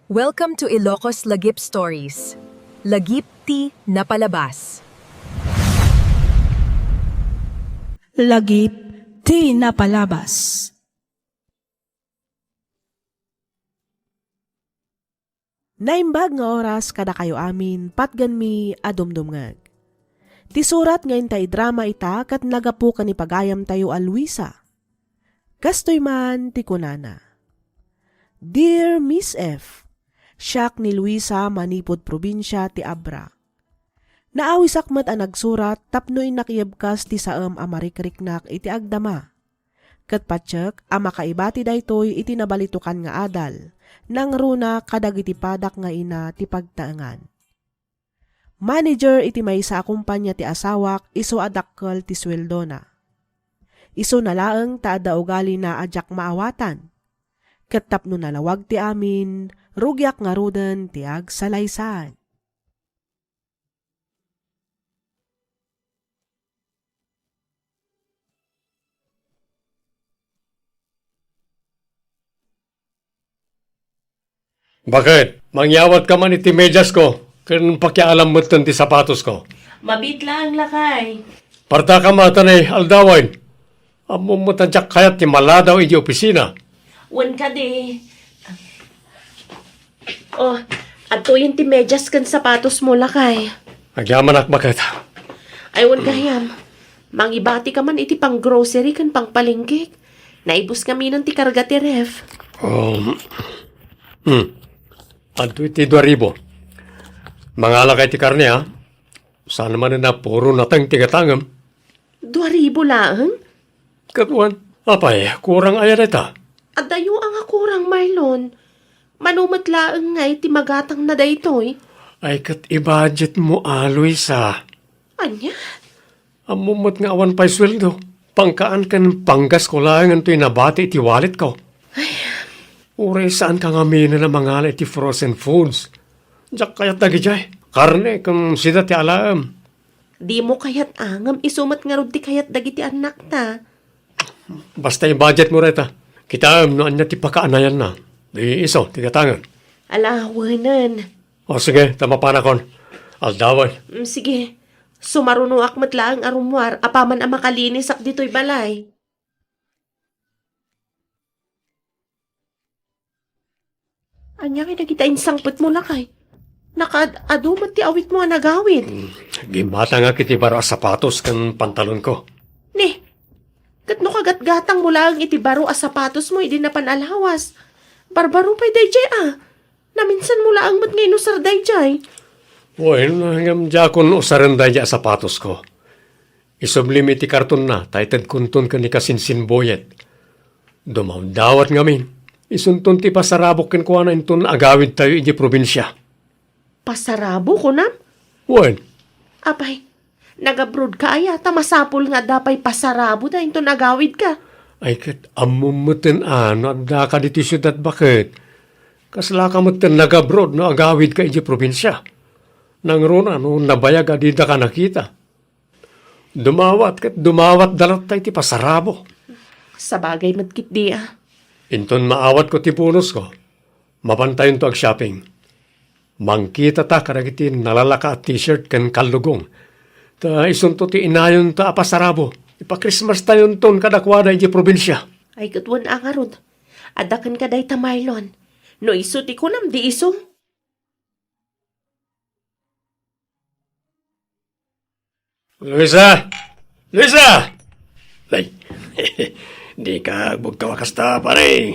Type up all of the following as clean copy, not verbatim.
Welcome to Ilocos Lagip Stories. Lagip ti napalabas. Lagip ti napalabas. Naimbag nga oras kada kayo amin, patgan mi adumdumngag. Ti surat ngayon tay drama ita kat nagapu ka ni pagayam tayo a Luisa. Kastoy man ti kunana. Dear Miss F, siyak ni Luisa manipod probinsya ti Abra. Naawisak mat ang nagsurat tapnoy nakiyabkas ti saam amarikriknak iti agdama. Kat patsyek makaibati daytoy iti nabalitukan nga adal, nang runa kadag iti padak nga ina ti pagtaangan. Manager iti maysa akumpanya ti asawak iso adakkel ti sweldo na. Iso nalaeng taada ugali na adyak maawatan. Kat tapno nalawag ti amin, rugyak nga ruden ti agsalaysad. Bakit? Mangyawat ka man iti medyas ko, kung pakialam mo ti sapatos ko. Mabit lang lakay. Parta ka matanay, aldawan. Amo mo tadyak kayat ti maladaw iti opisina. Wan ka de. Oh, ato yung ti medyas kan sapatos mo lakay. Agyaman ak bakit? Ay wan ka yam. Mangibati ka man iti pang grocery kan pang palengkik. Naibus kami ng ti karga ti ref. Adto iti 2,000. Mangalakay ti karne ha. Saan naman na puro natang tigatangam. 2,000 lang? Katuan, apay, kurang ayan ita. Adayo ang akurang Marlon. Manumat laeng nga iti magatang na daytoy. Ay kat i-budget mo Luisa. Anya? Amumot nga awan pa'y sweldo. Pangkaan kan panggas ko lang ang to'y nabati iti wallet ko. Uray saan ka nga mina na mga iti frozen foods. Diyak kayat dagi jay. Karne kung sida ti alam. Di mo kayat angam isumat nga rod ti kayat dagiti anak ta. Basta yung budget mo reta. Kita no anya ti pakaanayan na. Di iso, ti katangan. Alawanan. O sige, tama pa na kon. Aldawan. Sige. Sumaruno akmat laang arumwar, apaman ang makalinis ak dito'y balay. Anya kay nakita insangpet mo lakay. Nakaad-adumat ti awit mo ang nagawid. Gimata nga kiti baro sapatos kan pantalon ko. Ne, kat no kagat-gatang mo lang iti baro a sapatos mo, hindi na panalawas. Barbaro pa'y dayjay Naminsan mo lang mat ngayon usar dayjay. Well, hanggang jakon usaran daya sapatos ko. Isublim iti karton na, taited kuntun ka ni kasinsin boyet. Dumawdawat ngamin. Isuntun ti pasarabok ken kuana intun agawid tayo iti probinsya. Pasarabo ko nam? Well, Apay, nag-abroad ka aya, tamasapol nga dapay pasarabo na ito nagawid ka. ay kat amumutin anda ka diti syudad bakit? Kasla ka mutin nag-abroad no agawid ka iti probinsya. Nang rona no nabayag adida ka nakita. Dumawat dalat tayo ti pasarabo. Sa bagay madkit di Inton maawat ko ti punos ko. Mapantayon to ag shopping. Mangkita ta karagiti nalalaka at t-shirt kan kalugong. Ta isunto ti inayon ta apasarabo. Ipa-Christmas tayon ton kadakwada iti probinsya. Ay katwan ang arod. Adakan ka day tamarlon. No iso ti kunam di iso. Luisa! Luisa! Ay, di ka bugkawakas ta pare.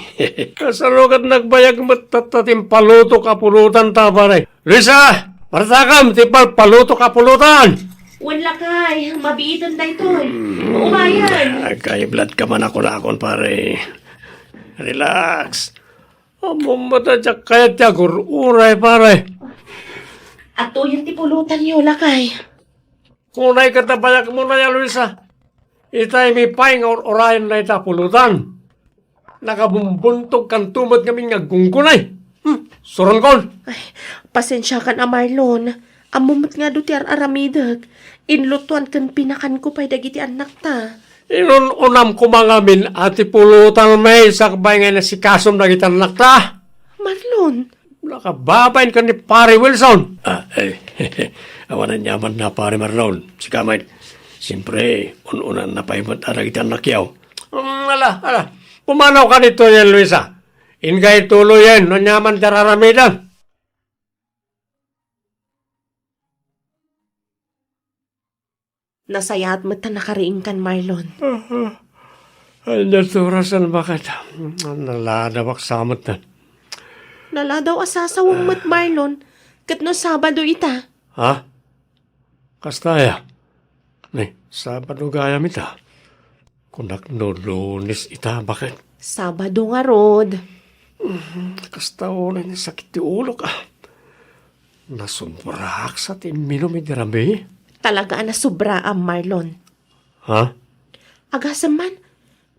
Kasarukat nagbayag matatatim paluto kapulutan ta pare. Luisa! Martakam, tipal paluto kapulutan! Wala kay, mabiitan day to. Umayan. Blood ka man ako na akon pare. Relax. Amumata siya kaya tiyagur uray pare. Ato yung tipulutan niyo lakay. Kunay katabayak mo na yan, Luisa. Itay may paing orayan na ita pulutan. Nakabumbuntok kan tumot kami nga gungkunay. Suron kon. Ay, pasensya ka na Marlon. Amumot nga do ti aramidag. Inlutuan kan pinakan ko pa'y dagiti anak ta. Inununam ko mga min ati pulutan may sakbay nga na si kasom na kita nakta. Marlon, Nakababain ka ni Pare Wilson. Awanan yaman na Pare Marlon. Si Kamay, siyempre, ununan na pa yung aragitan na kiyaw. Ala. Pumanaw ka nito yan, Luisa. Ingay tuloy yan, no nyaman dararamidan. Nasayat mo ta nakariing kan, Marlon. Ay, naturasan bakit? Naladawak samot na. Nala daw asasawang mat, Marlon. Kat no Sabado ita. Ha? Kastaya? Ni, Sabado gaya mita. Kunak no Lunes ita, bakit? Sabado nga, Rod. Kastaonan niya sakit ti ulo ka. Nasumburak sa timinum idirami. Talaga na sobra ang Marlon. Ha? Agasam man,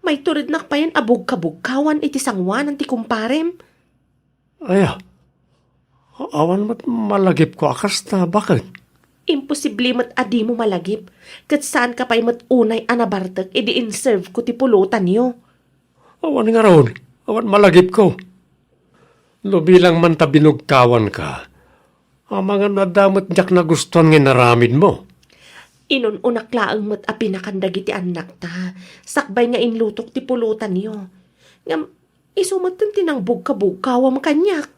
may turid na pa yan abog-kabugkawan iti sangwan ang ti kumparem. Aya. Awan mo't malagip ko akas na bakit? Imposible mat adi mo malagip. Kat saan ka pa'y mat unay anabartag edi in-serve ko ti pulutan niyo. Awan nga ron. Awan malagip ko. No bilang man tabinugkawan ka, ang mga nadamot diyak na gustuhan nga naramid mo. Inununak laang mat a pinakandagi ti anak ta. Sakbay nga inlutok ti pulutan niyo. Ngam, isumatan tinangbog kabugkawam kanyak.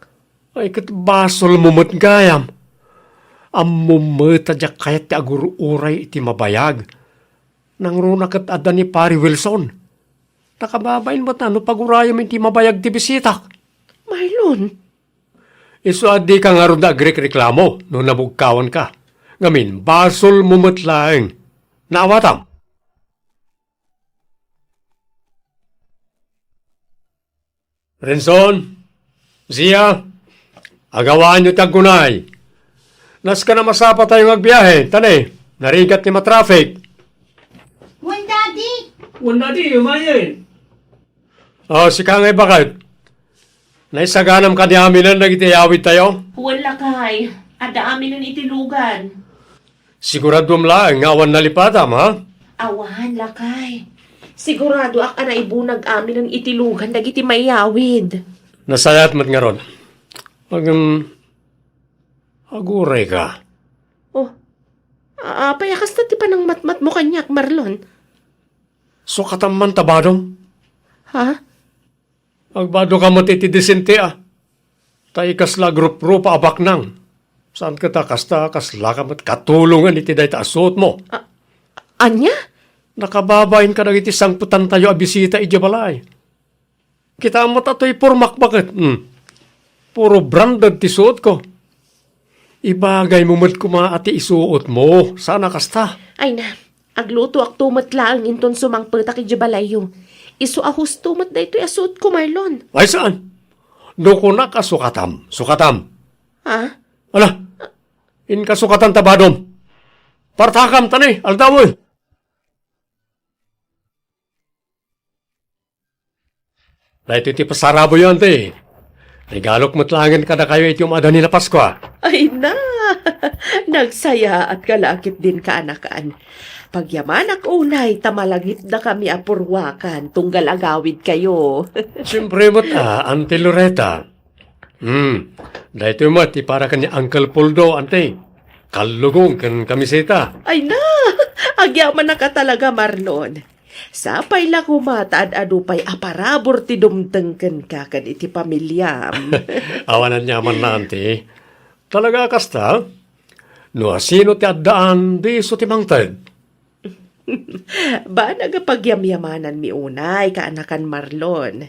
Ay kat basol mumot gayam. Ang mumata diyak kayat ti agururay iti mabayag. Nang runa kat ada ni Pari Wilson. Nakababain mo ano pagurayam iti mabayag ti bisitak. Marlon, Isu adi ka nga ron da reklamo no nabugkawan ka. Ngamin, basol mumutlaeng. Naawatam. Renson, Zia, agawaan nyo tagunay. Nas ka na masapa tayong agbiyahe. Tane, narigat ni matraffic. Wan, Daddy! Wala di, umayin. Si Kangay bakit? Naisaganam ka di aminan nagitiyawid tayo? wala kay. Ada amin nun itilugan. Sigurado lang, ngawan nalipatam, ha? Awan, lakay. Sigurado ak ana ibunag amin ng itilugan dagiti mayawid. Nasayat mat nga ron. Aguray ka. Oh, payakas na ti pa ng matmat mo kanyak, Marlon. So katamman tabadong. Ha? Agbado ka matitidisinte, Taikas la grup-grup abak nang. Saan ka kasta kasla ka mat katulungan iti day taasot mo. Anya? Nakababain ka nang iti sangputan tayo abisita iti balay. Kita mo tato'y purmak bakit? Puro branded ti suot ko. Ibagay mo mat kuma ati isuot mo. Sana kasta. Ay na, agluto ak tumat lang inton sumangpeta ki jabalayo. Isu ahus tumat da ito'y asot ko, Marlon. Ay saan? Doko na kasukatam. Sukatam. Ha? Ala, in kasukatan tabadom. Partakam tani, aldawoy. Na ito iti pasarabo yun, te. Regalok matlangin ka na kayo iti umada nila Pasko, Ay na, nagsaya at kalakit din ka anakan. Pagyaman ak unay, tamalagit na kami apurwakan, tunggal agawid kayo. Siyempre mo't, Ante Loretta. Dahito mo, ti para kanya Uncle Poldo, ante. Kalugong kan kamiseta. Ay na, agyaman na ka talaga, Marlon. Sapay la kumataad adupay aparabor ti dumtengken ka kan iti pamilyam. Awanan nyaman na, ante. Talaga kasta, no sino ti addaan, di so ti mangted. Ba nagapagyamyamanan mi unay kaanakan Marlon.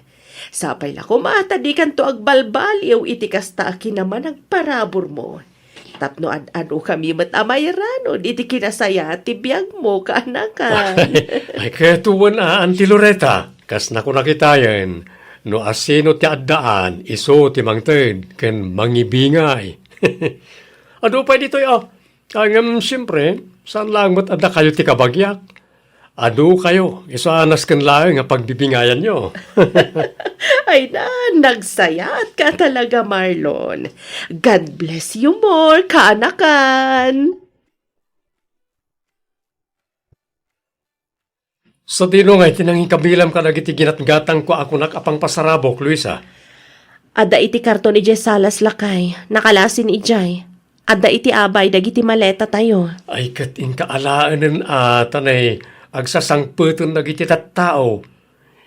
Sapay la kumata di kanto agbalbaliw iti kasta akin naman nagparabor mo. Tapno ad-ado kami matamayran iti kinasaya ti biyag mo kaanakan. Ay ketuwan Auntie Loretta. Kas na ko nakitayan. No asino ti addaan, iso ti mangted, ken mangibingay. Ado pa dito siyempre, saan lang mat adda kayo ti kabagyak? Ado kayo, iso anas ken lang nga pagbibingayan nyo. Ay na, nagsayat ka talaga, Marlon. God bless you more, kaanakan. Sa dino nga, tinanging kabilam ka nagiti ginatgatang ko ako nakapang pasarabok, Luisa. Ada iti karton ni Jay Salas lakay, nakalasin ijay. Ada iti abay, dagiti maleta tayo. Ay kat inkaalaanan tanay agsasangputon na giti tattao.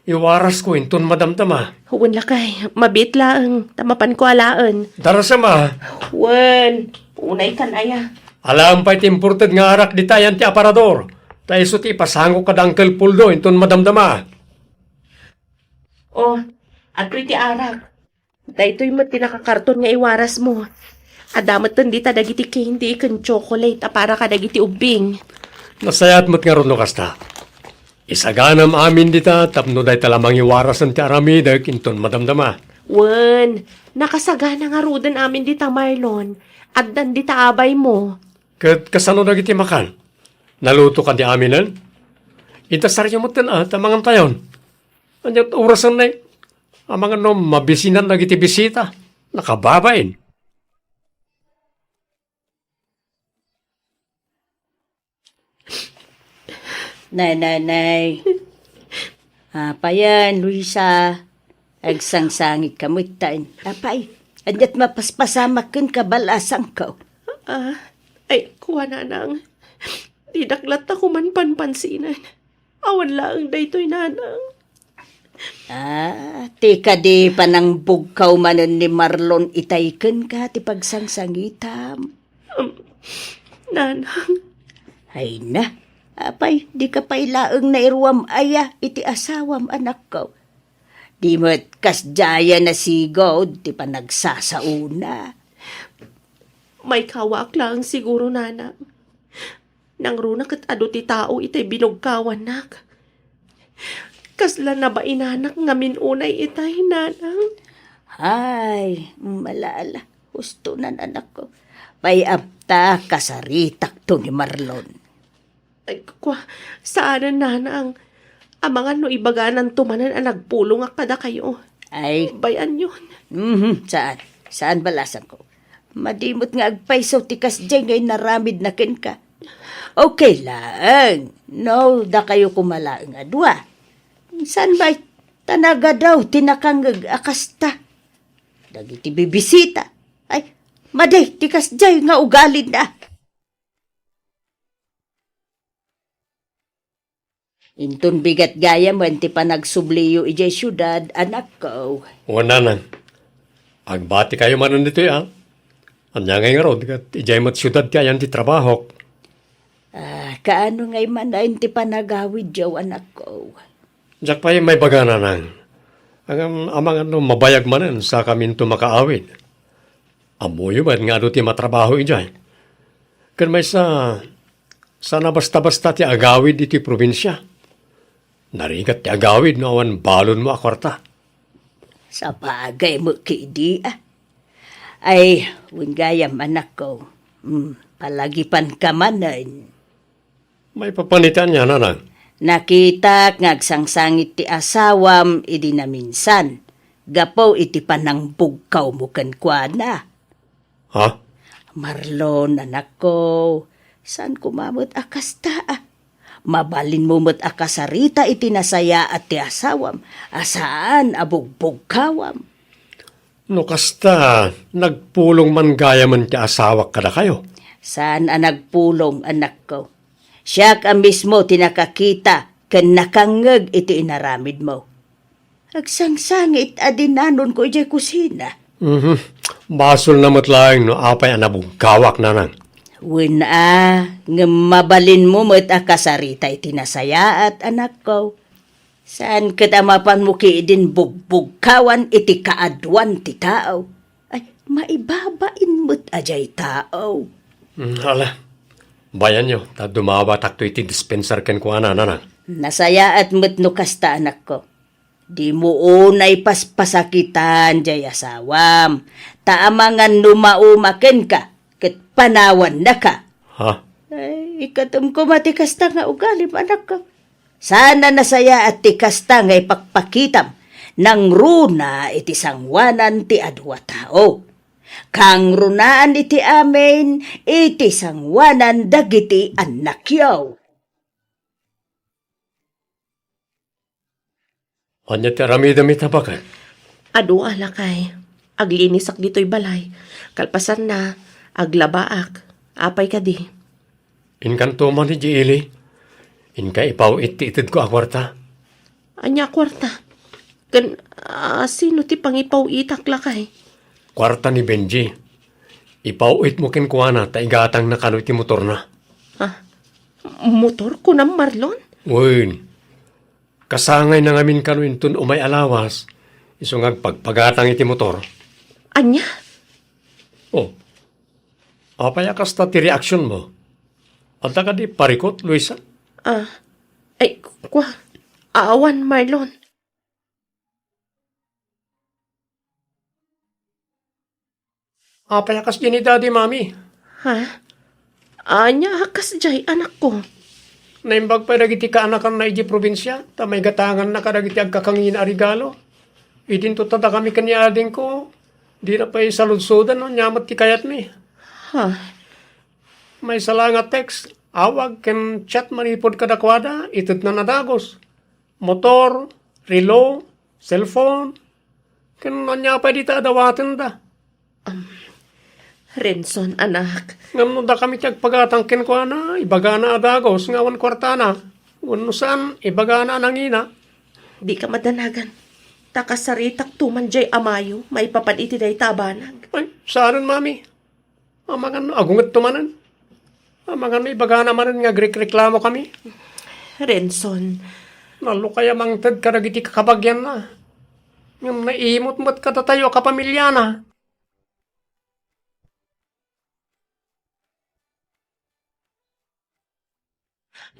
Iwaras ko inton madamdama. Huwag lakay, mabit lang, tamapan ko alaan. Darasama, Wen, unay kan aya. alam pa iti imported nga arak di tayan ti aparador. Tayo so ti pasango ka Uncle Puldo inton madamdama. Oh, at iti arak. Dahito'y mat tinakakarton nga iwaras mo. Adamat di ta dagiti candy kan chocolate para ka dagiti ubing. Nasayat mo't nga ron no kasta. Isaganam amin dita tapno day talamang iwaras ang ti aramida inton madamdama. Wen, nakasagana nga rudan amin dita Marlon. At dan dita abay mo. Kat kasano na giti makan? Naluto ka di aminan? Itasaryo mo tamangan tayon. Anyat orasan na ang mga mabisinan na giti bisita. Nakababain. Nay. Apa yan, Luisa? Agsangsangit ka mo itain. Apay, anyat mapaspasamakin ka balasang ka. Ay, kuha na nang. Di daklat ako man panpansinan. Awan lang daytoy nanang. Tika di panang bugkaw manon ni Marlon itayken ka ti pagsangsangitam. Nanang, Ay na, apay, di ka pailaeng na iruwam aya iti asawam anak ko. Di mo't kasjaya na sigaw, di pa nagsasauna. may kawak lang siguro nanang. Nang runak at ado ti tao itay binugkawan nak. Kasla na ba inanak ngamin unay itay nanang? Ay, malala, husto na anak ko. Payapta kasaritak to ni Marlon. Ay, saan nanang? Amangan no ibaganan tumanan ang nagpulong akada kayo. Ay, Bayan yun. saan? Saan balasan ko? Madimot nga agpaisaw tikas dyan ngay naramid na ken ka. Okay lang. No, da kayo kumalaang adwa. San ba tanaga daw tinakangag akasta? Dagiti bibisita. Ay, maday, tikas dyan nga ugalin na. Inton bigat gaya mo, ti pa nagsubliyo ijay syudad, anak ko. Wala nang. Agbati kayo manon dito ya. Anya ngay nga ron, ijay mat syudad kayan ti trabaho. Kaano ngay man na ti pa nagawid jaw, anak ko. Diyak pa may bagana nang. Ang amang mabayag manan sa kamin makaawid. Amoyo ba nga ti matrabaho ijay. Kan may sana basta-basta ti agawid iti probinsya. Narigat ti agawid no awan balon mo akwarta. Sa bagay mo kidi Ay, wingayam anak ko. Palagipan ka manan. May papanitan niya nanang. Nakita ngagsangsangit ti asawam idi na minsan. Gapaw iti panang bugkaw mo kenkwana. Ha? Marlon, anak ko, saan kumamot akasta Mabalin mo mo't akasarita iti nasaya at ti asawam. Asaan abugbugkawam. No kasta, nagpulong man gaya man ti asawak kada kayo. Saan nagpulong, anak ko? Siya ka mismo tinakakita ken nakangeg iti inaramid mo. Agsangsangit adinanon ko ijay kusina. Basol na matlaing no apay anabugkawak nanang. Wen nga mabalin mo mo't akasarita iti nasaya at anak ko. Saan katamapan mo ki din bugbugkawan iti kaadwan ti tao? Ay, maibabain mo't ajay tao. Hala, bayan nyo, ta dumawa takto iti dispenser ken ko nanang. Nasaya at mo't no kasta anak ko. Di mo unay paspasakitan jay asawam. Taamangan numaumaken ka, ket panawan na ka. Ha? Ay, ikatum ko matikasta nga ugalim, anak ko. Sana nasaya at tikasta nga ipakpakitam nang runa iti sangwanan ti adwa tao. Kang runaan iti amin, iti sangwanan dagiti anakyaw. Anya ti aramida mi tabakan. Ado alakay. Aglinisak dito'y balay. Kalpasan na, aglabaak. Apay ka di. Inkanto man ni Jiili. Inka ipaw iti-itid ko akwarta. Anya kwarta. Sino ti pangipaw itak lakay? Kwarta ni Benji. Ipauit mo kin kuana ta igatang na kano iti motor na. Motor ko ng Marlon? Uy, kasangay na ngamin kano intun umay alawas. Isungag pagpagatang iti motor. Anya? Oh, apaya kasta ti reaksyon mo. At ka di parikot, Luisa? Awan Marlon. Apaya kas ni daddy, mami. Ha? Anya hakas jay anak ko. Naimbag pa dagiti kaanakan na iti probinsya, ta may gatangan na kadagiti agkakangin a regalo. Idinto tada kami kanyading ko. Di na pa isaludsodan, no? Nyamat ti kayat mi. Ha? May sala nga text. Awag ken chat manipod kadakwada, itit na nadagos. Motor, relo, cellphone. Ken nanya pa di ta adawaten da. Renson, anak. Ngam da kami tiyag pagatang ken ko na, ibagana adagos, ngawan kwartana. Wano saan, ibagana nangina. Di ka madanagan. Takasaritak tuman jay amayo, may papaniti day tabanag. Ay, saan mami? Amangan agungat tumanan. Amangan ibagana manan nga reklamo kami. Renson, Nalo kaya mangtad karagiti kakabagyan na. Ngam naimot-mot katatayo kapamilya na.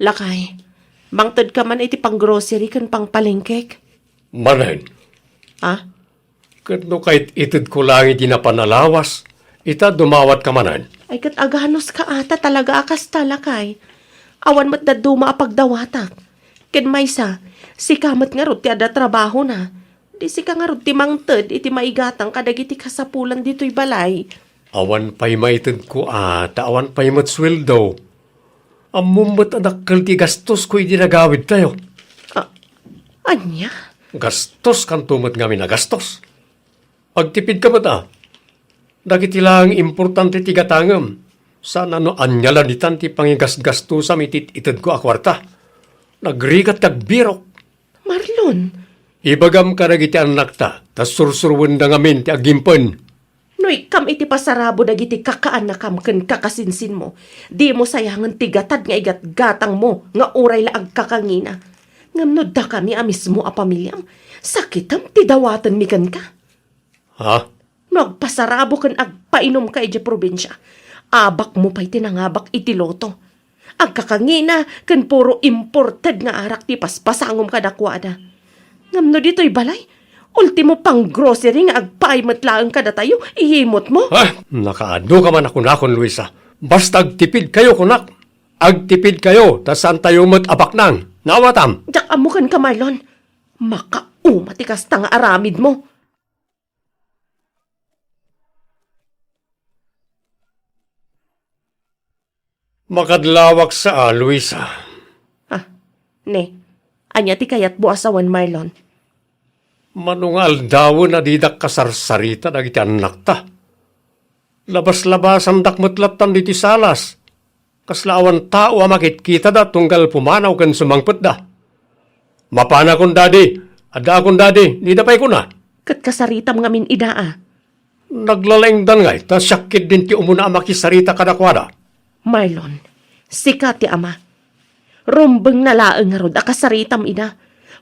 lakay. Mangtad ka man iti pang grocery kan pang palengkek. Manan, Ha? katno kahit itid ko lang iti na panalawas, ita dumawat ka manan. Ay kat aganos ka ata talaga akas talakay. Awan mat daduma apagdawatak. Ken maysa, si kamat nga rod ti ada trabaho na. Di si ka nga rod ti mangted iti maigatang kadagiti kasapulan dito'y balay. Awan pa'y maitid ko awan pa'y matsweldo. Amumot adakkel ti gastos ko iti nagawid tayo. Anya? Gastos kan tumot nga minagastos. Agtipid ka ba Dagiti lang importante ti gatangam. Sana no anyalan itan ti pangigasgastusam itid ko akwarta. Nagrigat tagbirok. Marlon, Ibagam ka dagiti anak ta, tas sursurwan da ngamin ti agimpen. noy kam iti pasarabo dagiti kakaanakam ken kakasinsin mo. Di mo sayangan ti gatad nga igat gatang mo nga uray la agkakangina. Ngamno da kami amismo a pamilyam. Sakitam ti dawatan mi ken ka. Ha? Nagpasarabo ken agpainom ka iti probinsya. Abak mo pa'y tinangabak iti loto. Agkakangina ken puro imported nga arak ti paspasangom kadakwada. Ngamno dito'y balay. Ultimo pang grocery nga agpaimat laang kada tayo, ihimot mo. Nakaado ka man ako nakon, Luisa. Basta agtipid kayo, kunak. Agtipid kayo, tas saan tayo abak nang. Nawatam. Diyak amukan ka, Marlon. Makaumatikas ta nga aramid mo. Makadlawak sa Luisa. Ne, anya ti kayat buasawan, Marlon. Manungal daw na didak kasarsarita dagiti anak ta. Labas-labas ang dakmatlatan diti salas. Kaslaawan tao amakit kita da tunggal pumanaw kan sumangpet da. Mapana kon dadi, ada kon dadi, di dapay ko na. Kat kasaritam ngamin idaa. Naglalengdan ngay, ta syakit din ti umuna amakisarita kadakwada. Marlon, sikat ti ama. Rumbeng nalaang nga rod akasaritam ida.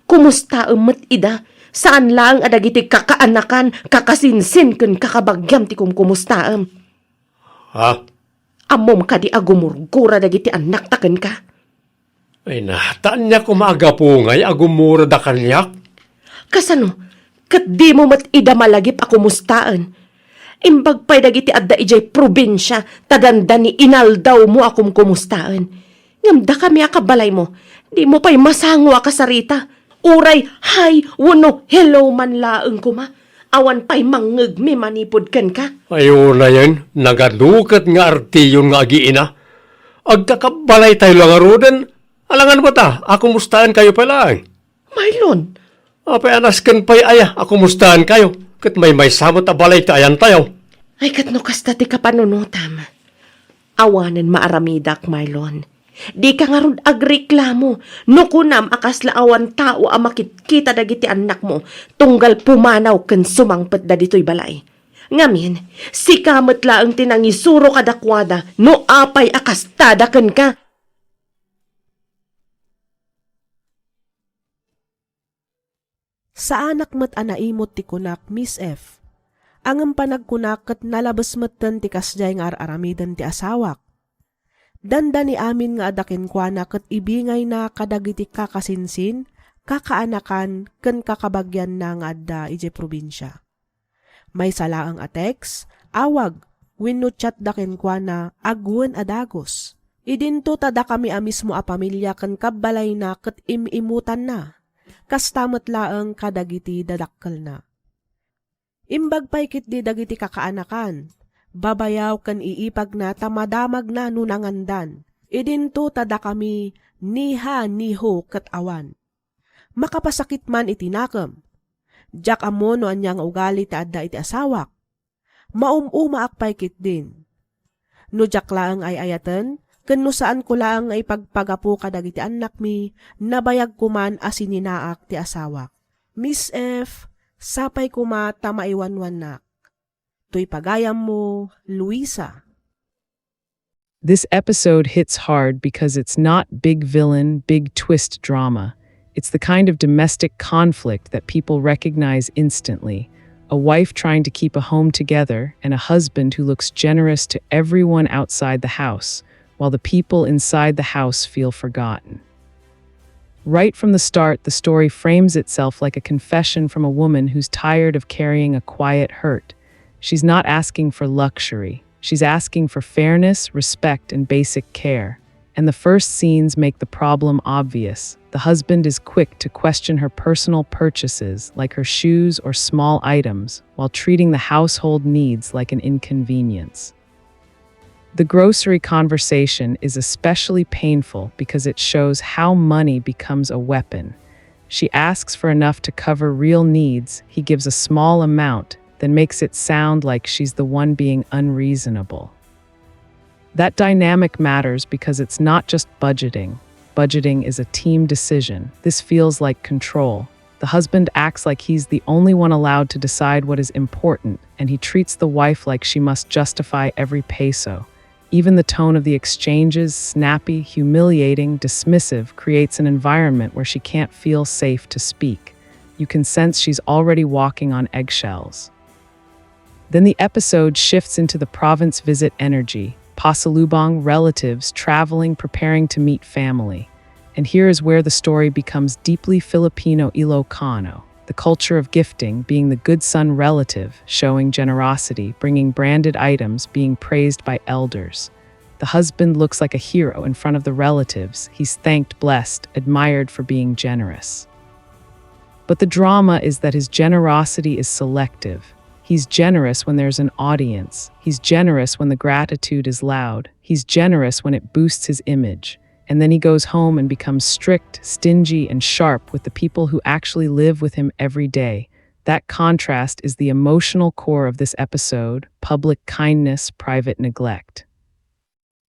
Kumusta umat ida? Saan lang adagiti kakaanakan, kakasinsin ken kakabagyam ti kumkumustaam. Ha? Amom ka di agumurgura dagiti anak taken ka. Ay nataan niya kumagapungay agumura da kanyak. Kasano, kat di mo mat ida malagip akumustaan. Imbag pa'y dagiti adda ijay probinsya, tadanda ni inaldaw mo akum kumustaan. Ngamda kami akabalay mo, di mo pa'y masango akasarita. Uray, hi, wano, hello man laeng kuma. Awan pa'y mangegmi manipod ken ka. Ayun na yan, nagadukat nga artiyon nga agiina. Agkakabalay tayo lang arudan. Alangan ba ta? Ako mustaan kayo pala. Marlon, Apay anaskan pa'y aya, ako mustaan kayo. Kat may samot a balay tayan tayo. Ay, katno kasta ti kapanunutam. Awanan maaramidak, Marlon. Di ka nga ron agreklamo. No kunam akas laawan tao a makitkita dagiti anak mo, tunggal pumanaw ken sumangpet da dito'y balay. Ngamin, si kamot laang tinangisuro kadakwada, no apay akas tadaken ka. Sa anak met anaimot ti kunak, Miss F. Angem panagkunak ket nalabes metten ti kasjay nga aramiden ti asawak. Danda ni amin nga adaken kuana ket ibingay na kadagiti kakasinsin, kakaanakan, ken kakabagyan na nga adda ije probinsya. May salaang atex, awag, wenno chat daken kuana, agwen adagos. Idinto tada kami a mismo a pamilya ken kabbalay na ket imimutan na. Kastamet laeng kadagiti dadakkel na. Imbag paykit di dagiti kakaanakan, babayaw kan iipag na tamadamag na nunangandan, idinto tada kami niha niho ket awan. Makapasakit man itinakam, jak amo no anyang ugali ti adda iti asawak, maumuma ak paykit din. No jak laeng ay ayaten, ken no saan ko laeng ay pagpagapo kadagiti anak mi, nabayag kuman asininaak ti asawak. Miss F, sapay kuma tamaiwanwan nak. To'y pagayam mo, Luisa. This episode hits hard because it's not big villain, big twist drama. It's the kind of domestic conflict that people recognize instantly. A wife trying to keep a home together and a husband who looks generous to everyone outside the house, while the people inside the house feel forgotten. Right from the start, the story frames itself like a confession from a woman who's tired of carrying a quiet hurt. She's not asking for luxury. She's asking for fairness, respect, and basic care. And the first scenes make the problem obvious. The husband is quick to question her personal purchases, like her shoes or small items, while treating the household needs like an inconvenience. The grocery conversation is especially painful because it shows how money becomes a weapon. She asks for enough to cover real needs, he gives a small amount, then makes it sound like she's the one being unreasonable. That dynamic matters because it's not just budgeting. Budgeting is a team decision. This feels like control. The husband acts like he's the only one allowed to decide what is important, and he treats the wife like she must justify every peso. Even the tone of the exchanges, snappy, humiliating, dismissive, creates an environment where she can't feel safe to speak. You can sense she's already walking on eggshells. Then the episode shifts into the province visit energy, pasalubong, relatives, traveling, preparing to meet family. And here is where the story becomes deeply Filipino Ilocano. The culture of gifting, being the good son relative, showing generosity, bringing branded items, being praised by elders. The husband looks like a hero in front of the relatives. He's thanked, blessed, admired for being generous. But the drama is that his generosity is selective. He's generous when there's an audience. He's generous when the gratitude is loud. He's generous when it boosts his image. And then he goes home and becomes strict, stingy, and sharp with the people who actually live with him every day. That contrast is the emotional core of this episode: public kindness, private neglect.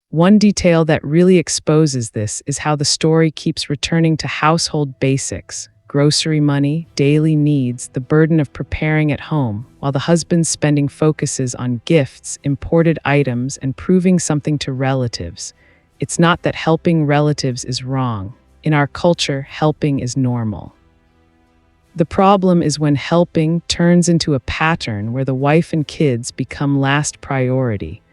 One detail that really exposes this is how the story keeps returning to household basics: grocery money, daily needs, the burden of preparing at home, while the husband's spending focuses on gifts, imported items, and proving something to relatives. It's not that helping relatives is wrong. In our culture, helping is normal. The problem is when helping turns into a pattern where the wife and kids become last priority,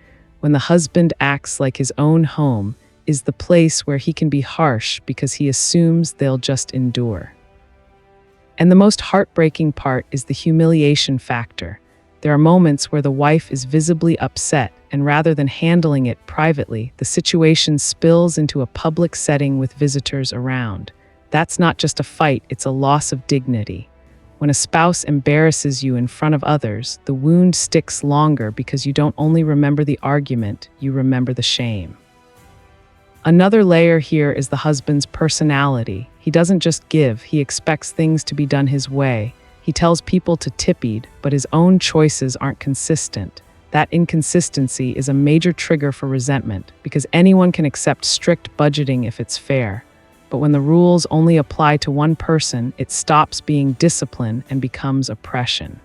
when the husband acts like his own home is the place where he can be harsh because he assumes they'll just endure. And the most heartbreaking part is the humiliation factor. There are moments where the wife is visibly upset, and rather than handling it privately, the situation spills into a public setting with visitors around. That's not just a fight, it's a loss of dignity. When a spouse embarrasses you in front of others, the wound sticks longer because you don't only remember the argument, you remember the shame. Another layer here is the husband's personality. He doesn't just give, he expects things to be done his way. He tells people to tipid, but his own choices aren't consistent. That inconsistency is a major trigger for resentment because anyone can accept strict budgeting if it's fair. But when the rules only apply to one person, it stops being discipline and becomes oppression.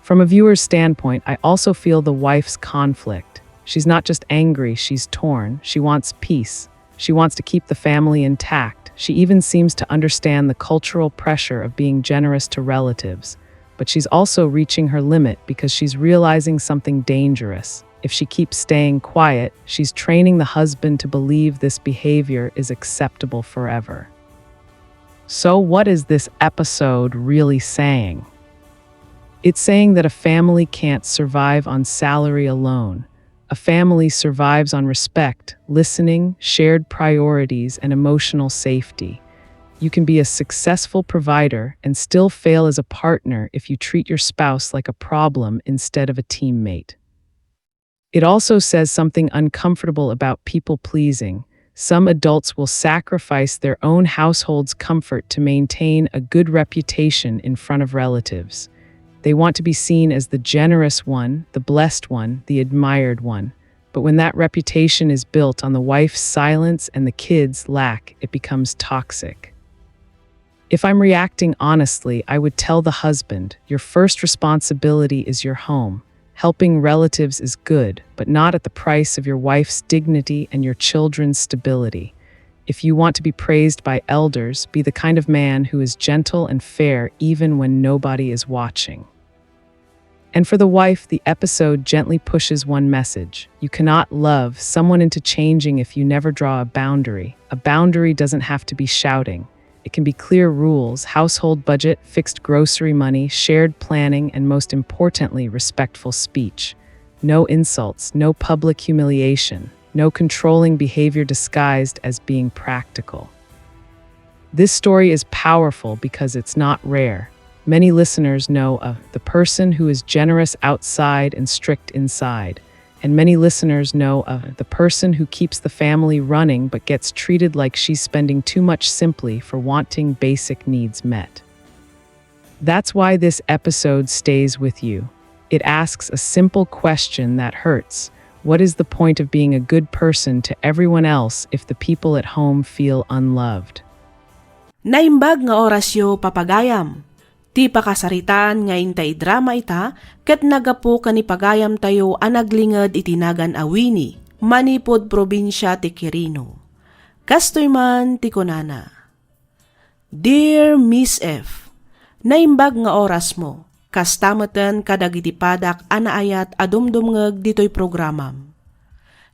From a viewer's standpoint, I also feel the wife's conflict. She's not just angry, she's torn. She wants peace. She wants to keep the family intact. She even seems to understand the cultural pressure of being generous to relatives. But she's also reaching her limit because she's realizing something dangerous. If she keeps staying quiet, she's training the husband to believe this behavior is acceptable forever. So what is this episode really saying? It's saying that a family can't survive on salary alone. A family survives on respect, listening, shared priorities, and emotional safety. You can be a successful provider and still fail as a partner if you treat your spouse like a problem instead of a teammate. It also says something uncomfortable about people-pleasing. Some adults will sacrifice their own household's comfort to maintain a good reputation in front of relatives. They want to be seen as the generous one, the blessed one, the admired one. But when that reputation is built on the wife's silence and the kids' lack, it becomes toxic. If I'm reacting honestly, I would tell the husband, your first responsibility is your home. Helping relatives is good, but not at the price of your wife's dignity and your children's stability. If you want to be praised by elders, be the kind of man who is gentle and fair even when nobody is watching. And for the wife, the episode gently pushes one message. You cannot love someone into changing if you never draw a boundary. A boundary doesn't have to be shouting. It can be clear rules, household budget, fixed grocery money, shared planning, and most importantly, respectful speech. No insults, no public humiliation, no controlling behavior disguised as being practical. This story is powerful because it's not rare. Many listeners know of the person who is generous outside and strict inside. And many listeners know of the person who keeps the family running but gets treated like she's spending too much simply for wanting basic needs met. That's why this episode stays with you. It asks a simple question that hurts. What is the point of being a good person to everyone else if the people at home feel unloved? Naimbag nga orasyo papagayam. Ti pakasaritaan nga intay drama ita, ket nagapo kanipagayam tayo anaglingad itinagan awini, manipod probinsya ti Quirino. Kastoy man ti kunana. Dear Miss F, naimbag nga oras mo, kastamatan kadagiti padak anaayat adumdumngeg ditoy programam.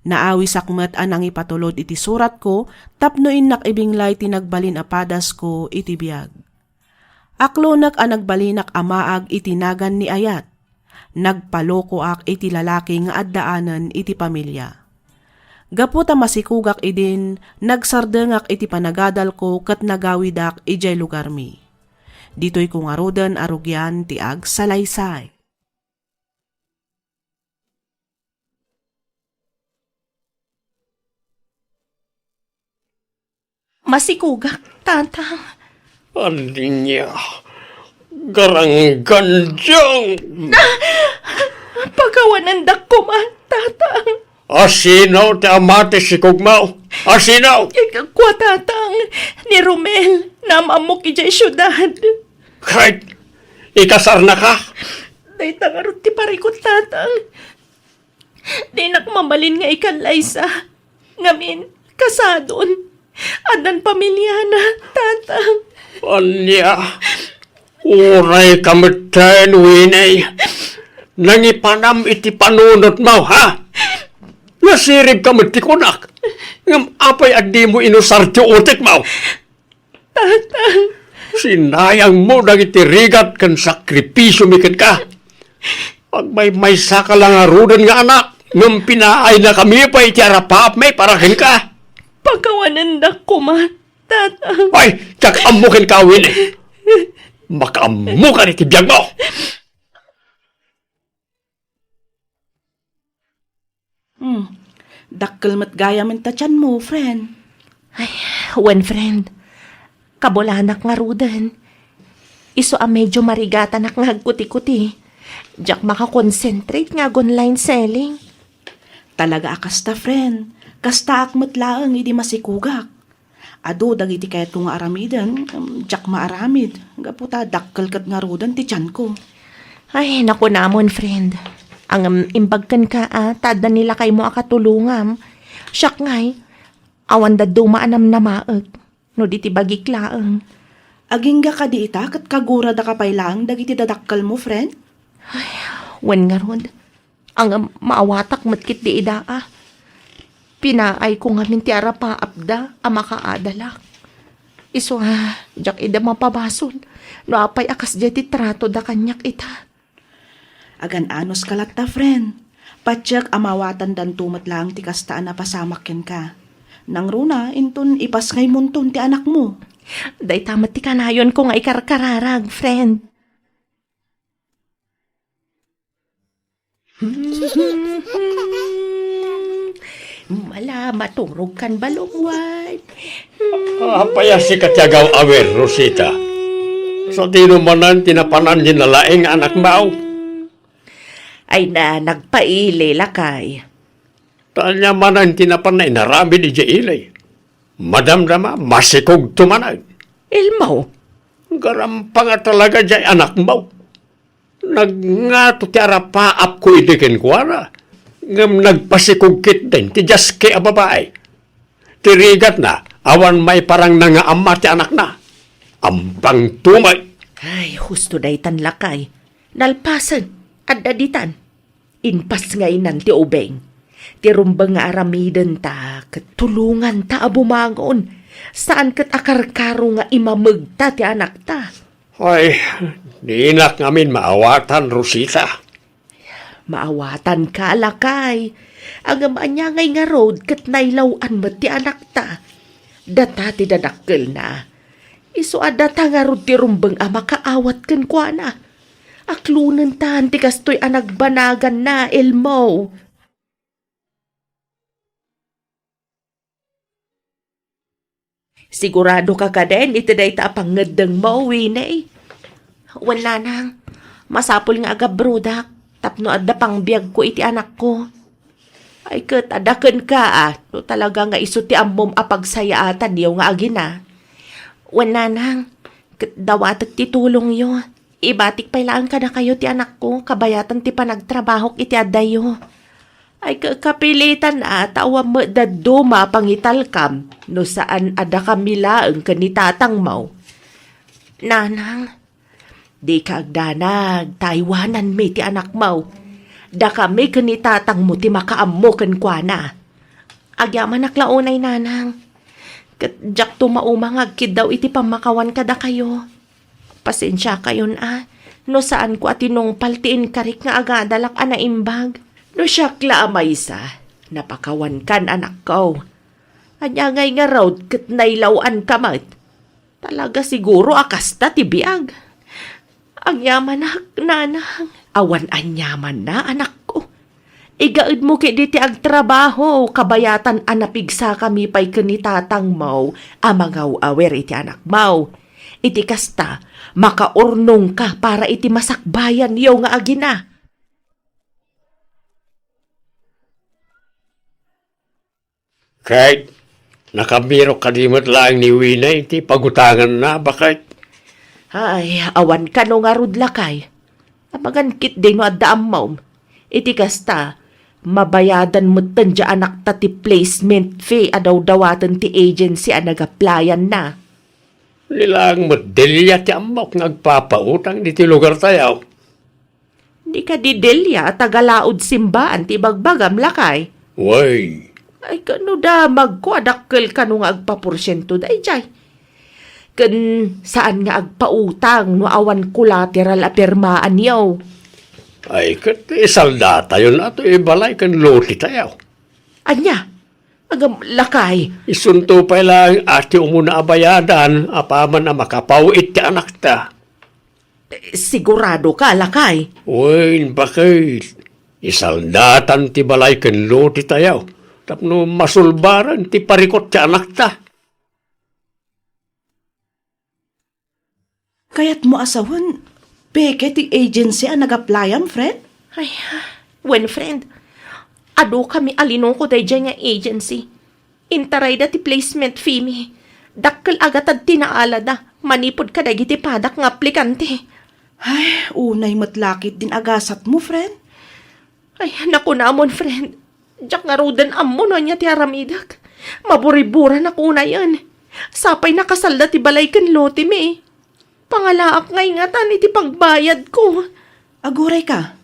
Naawi sakmet anang ipatulod iti surat ko, tapno inak ibinglay tinagbalin apadas ko iti biag. Aklonak ang nagbalinak amaag itinagan ni ayat. Nagpaloko ak iti lalaki nga addaanan iti pamilya. Gaputa masikugak idin, nagsardengak iti panagadal ko kat nagawidak ijay lugar mi. Dito'y kung arudan arugyan ti ag salaysay. Masikugak, tatang. Alinya, garangganjang! Pagawanandak ko man, tatang. Asinaw ti amati si Kugmaw! Asinaw! Kwa, tatang, ni Romel, namamok ijay syudad. Kahit ikasar na ka! Day tangarot ti parikot, tatang. Di nakmamalin nga ikalaysa. Ngamin, kasadon. Adan pamilya na, tatang. Anya, uray kamitayin, winay. Nangipanam iti panunot mo, ha? Nasirib kamit ti kunak. Ngam apay adi mo inusar ti utik mo. Tatang. Sinayang mo dagiti rigat kan sakripisyo mikit ka. Pag may saka lang arudan nga anak, ngam pinaay na kami pa iti arapap may parakin ka. Pagkawanandak ko man, tatang. Ay, tsak amukin ka, Winnie. Makaamukan iti biyag mo. Dakkel mat gayaman ta tiyan mo, friend. Wen friend, kabulanak nga rudan. Iso medyo marigatan ak nga kuti-kuti. Diyak makakonsentrate nga online selling. Talaga akasta, friend. Kasta akmat laang hindi masikugak. Ado, dagiti kayat kong aramidan, jak maaramid. Gaputa, dakkel kat nga rudan ti tiyan ko. Ay, naku namon, friend. Ang imbagkan ka, tada nila kay mo akatulungam. Siyak ngay, awan da dumaanam na maag. No di ti bagiklaang. Aging ka di ita, kat kagura da kapay lang, dagiti dadakkel mo, friend? Wen nga ron. Ang maawatak matkit di ida Pinaay ko nga minti pa apda, makaadalak. Iso jak ida mapabason. No apay akas jeti trato da kanyak ita. Agan anos kalat ta, friend. Patyak amawatan dan tumat lang ti kastaan na pasamakin ka. Nang runa, intun ipas kay munton ti anak mo. Day tamat ti kanayon ko nga ikarkararag, friend. Mala, maturog kan balungwan. Apaya si Katyagaw awer, Rosita. Sa tinumanan, tinapanan din na laing anak mao. Ay na, nagpaili lakay. Tanya manan tinapanay na rami di ilay. Madam Rama, masikog tumanag. Ilmo, Garampa nga talaga jay anak mo. Nagngato ti arapaap ko idikin kuara. Ngam nagpasikugkit din ti jaske a babae. Tirigat na, awan may parang nangaama ti anak na. Ampang tumay. ay, husto day tan lakay. Nalpasan, at daditan. Inpas ngainan ti ubeng. Ti rumbang nga aramiden ta, katulungan ta abumangon. Saan kat akarkaro nga imamagta ti anak ta. Ay, di inak ngamin maawatan, Rosita. Maawatan ka, lakay. Ang amanyangay nga road kat nailawan mo ti anak ta. Data ti dadakkel na. Iso adata nga road ti rumbang makaawat kan kwa na. Aklunan tan ti kastoy anagbanagan na, Elmo. Sigurado ka ka din, iti day ta pangadang mo, Winay. Wala nang. Masapol nga aga brodak. Tapno adda pang biyag ko iti anak ko. Ay kat, adakan ka No talaga nga iso ti ammom apagsayaatan yaw nga agina. Wala nang. Kat dawatat ti tulong yo. Ibatik pailaan ka na kayo ti anak ko. Kabayatan ti panagtrabahok iti adayo. Ay kapilitan tawa mo daduma pangitalkam. No saan ada kamilaang kanitatang mo. Nanang. Di ka agdanag, Taiwanan may ti anak mo. Da kami kanitatang mo ti makaammo kan kwa na. Agyaman naklaunay nanang. Katjak tumaumang agkid daw iti pamakawan kada kayo. Pasensya kayon No saan ko atinong paltiin karik nga agadalak anaimbag. No siyakla amaysa, napakawan kan anak ko. Anya ngay nga raw kat nailawan kamat. Talaga siguro akasta ti biag. Ang yaman nanang. Awan anyaman na, anak ko. Igaid mo kiti ti agtrabaho, kabayatan anapigsa kami pa'y kanitatang mo, amangaw awer iti anak mo. Iti kasta, makaurnong ka para iti masakbayan yaw nga agina. Kahit nakabiro kalimot lang ni Winay, iti pagutangan na, bakit? Ay, awan ka no nga rudlakay. Amagankit din no addaam mo. Iti kasta, mabayadan mo tanja anak ta ti placement fee adaw-dawatan ti agency nagaplayan na. Nilang modelya ti amok nagpapautang di ti lugar tayaw. Di ka didelya tagalaod simbaan ti bagbagam lakay. Way, Ay kano da magkwadakkel ka no nga agpaporsyento da ijay. Kan saan nga agpautang no awan collateral apirmaan yaw. ay kat isaldata yun ato ibalay kan loti tayaw. Anya, agam lakay. Isunto pa lang ati umuna abayadan, apaman na makapawit ti anak ta. Sigurado ka lakay. Uy, bakit? Isaldatan ti balay kan loti tayaw. Tapno masulbaran ti parikot ti anak ta. Kaya't mo asawan, peke ti agency ang nag-applyam, friend? Ay, when friend, ado kami alinong ko day dyan nga agency. Intaray da ti placement fee mi. Dakkel agatad tinaala da, manipod ka dagiti padak nga aplikante. Ay, unay matlakit din agasat mo, friend. Ay, naku namon friend. Diyak nga roden ammo no niya ti aramidak. Maburibura na kuna yan. Sapay nakasalda ti balay kan lote mi. Pangalaak nga ingatan iti pagbayad ko. Aguray ka.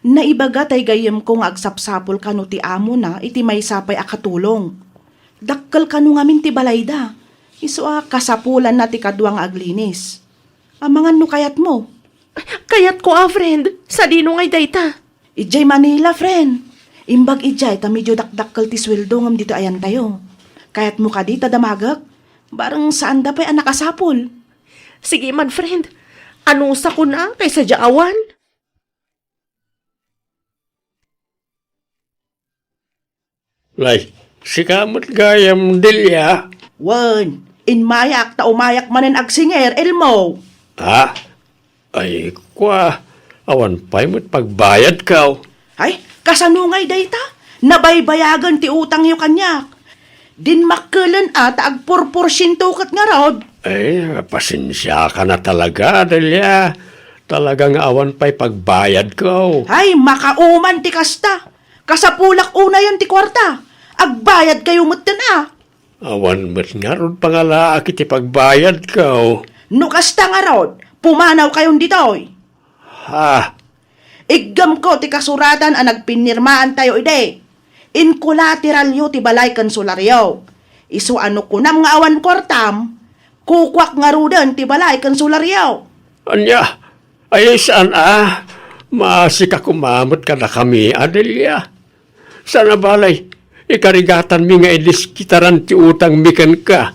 Naibaga tay gayem ko nga agsapsapol kano ti amo na iti may sapay akatulong. Dakkel kano ngamin ti balayda. Isu kasapulan na ti kadwang aglinis. Amangan no kayat mo. Kayat ko friend. Sa dino ngay dayta. Ijay Manila, friend. Imbag ijay ta medyo dakdakkel ti sweldo ngam dito ayan tayo. Kayat mo ka dita damagak. Barang saan da pa'y nakasapol. Sige man friend. Anusa ko na kaysa jaawan. Lay, si kamot gayam dilya. Wan, inmayak ta umayak manen agsinger, Elmo. Ha? Ay, kwa. Awan pa'y mo't pagbayad ka. Ay, kasanungay dayta. Nabaybayagan ti utang yu kanyak. Din makkulan at agpurporsyento kat nga rod. Ay, pasensya ka na talaga, Delia. Talagang awan pa'y pagbayad ko. Ay, makauman ti kasta. Kasapulak una yun ti kwarta. Agbayad kayo mutin Awan mo't nga ron pangalaak iti pagbayad ko. No kasta nga rod, pumanaw kayon ditoy. Ha? Iggam ko ti kasuratan ang nagpinirmaan tayo ide. In collateral yu ti balay kansularyo. Isu ano kunam nga awan kwartam, kukwak nga rudan ti balay kansularyo. Anya? Ay, saan Masika kumamot ka na kami, Adelia. Sana balay, ikarigatan mi nga idiskitaran ti utang mikan ka.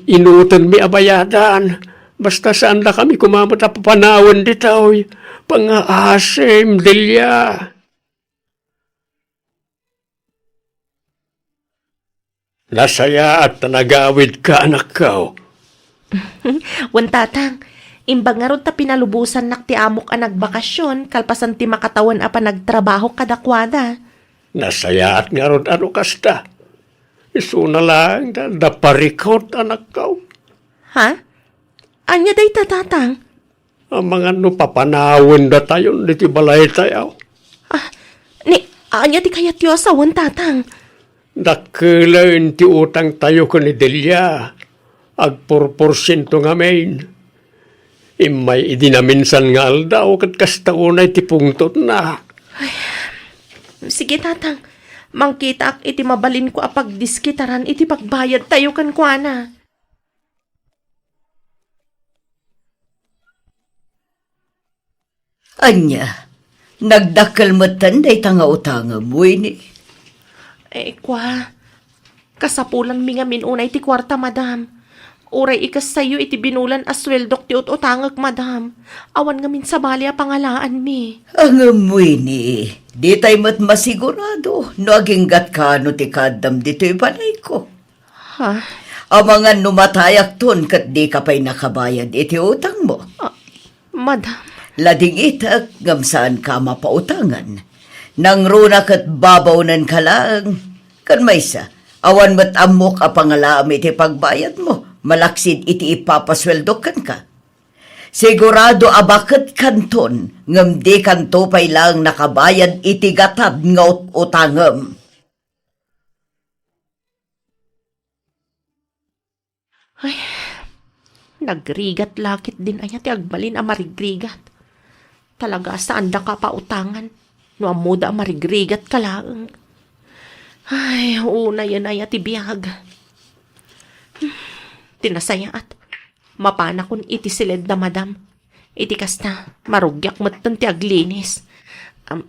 Inutan mi abayadan. Basta saan na kami kumamot na papanawan ditoy. Pang-aasim, Delia. Nasaya at nagawid ka, anak ko. Wan tatang, imbang nga ron ta pinalubusan nak ti amok ang nagbakasyon, kalpasan ti makatawan apa nagtrabaho kadakwada. Nasaya at nga ron ano kasta. Isu na lang da parikot, anak ko. Ha? Anya day tatang? Ang mga no papanawin da tayo, niti balay tayo. Anya ti kayat yu asawan tatang? Dakilain ti utang tayo ko ni Delia. Agpurporsyento nga main. Imay idinaminsan nga aldaw kat kastaunay ti pungtot na. Sige tatang, mangkita ak iti mabalin ko apag diskitaran iti pagbayad tayo kan kuana. Anya, nagdakkel matan day tanga utanga mo ini. Kwa, kasapulan mi nga minunay ti kwarta, madam. Uray ikas sayo iti binulan asweldok ti utangag, madam. Awan nga min sa bali a pangalaan mi. Ang mo ini, di tayo mat masigurado no aginggat ka no ti kadam dito'y panay ko. Ha? Ang mga numatayak ton kat di ka pa'y nakabayad iti utang mo. Madam. Lading itak ngam saan ka mapautangan. Nang runa kat babaw nan kalang. Kan maysa, awan mat amok a pangalaam iti pagbayad mo. Malaksid iti ipapasweldo kan ka. Sigurado abakat kanton, ngam di kanto pa'y lang nakabayad iti gatad nga utangam. Ay, nagrigat lakit din aya ti agbalin a marigrigat. Talaga saan da ka pa utangan? No amuda a marigrigat ka lang. Ay, una yan aya ti biyag. Tinasayaat. Mapana kun iti silid na madam. Iti kasta, marugyak matan ti aglinis. Anya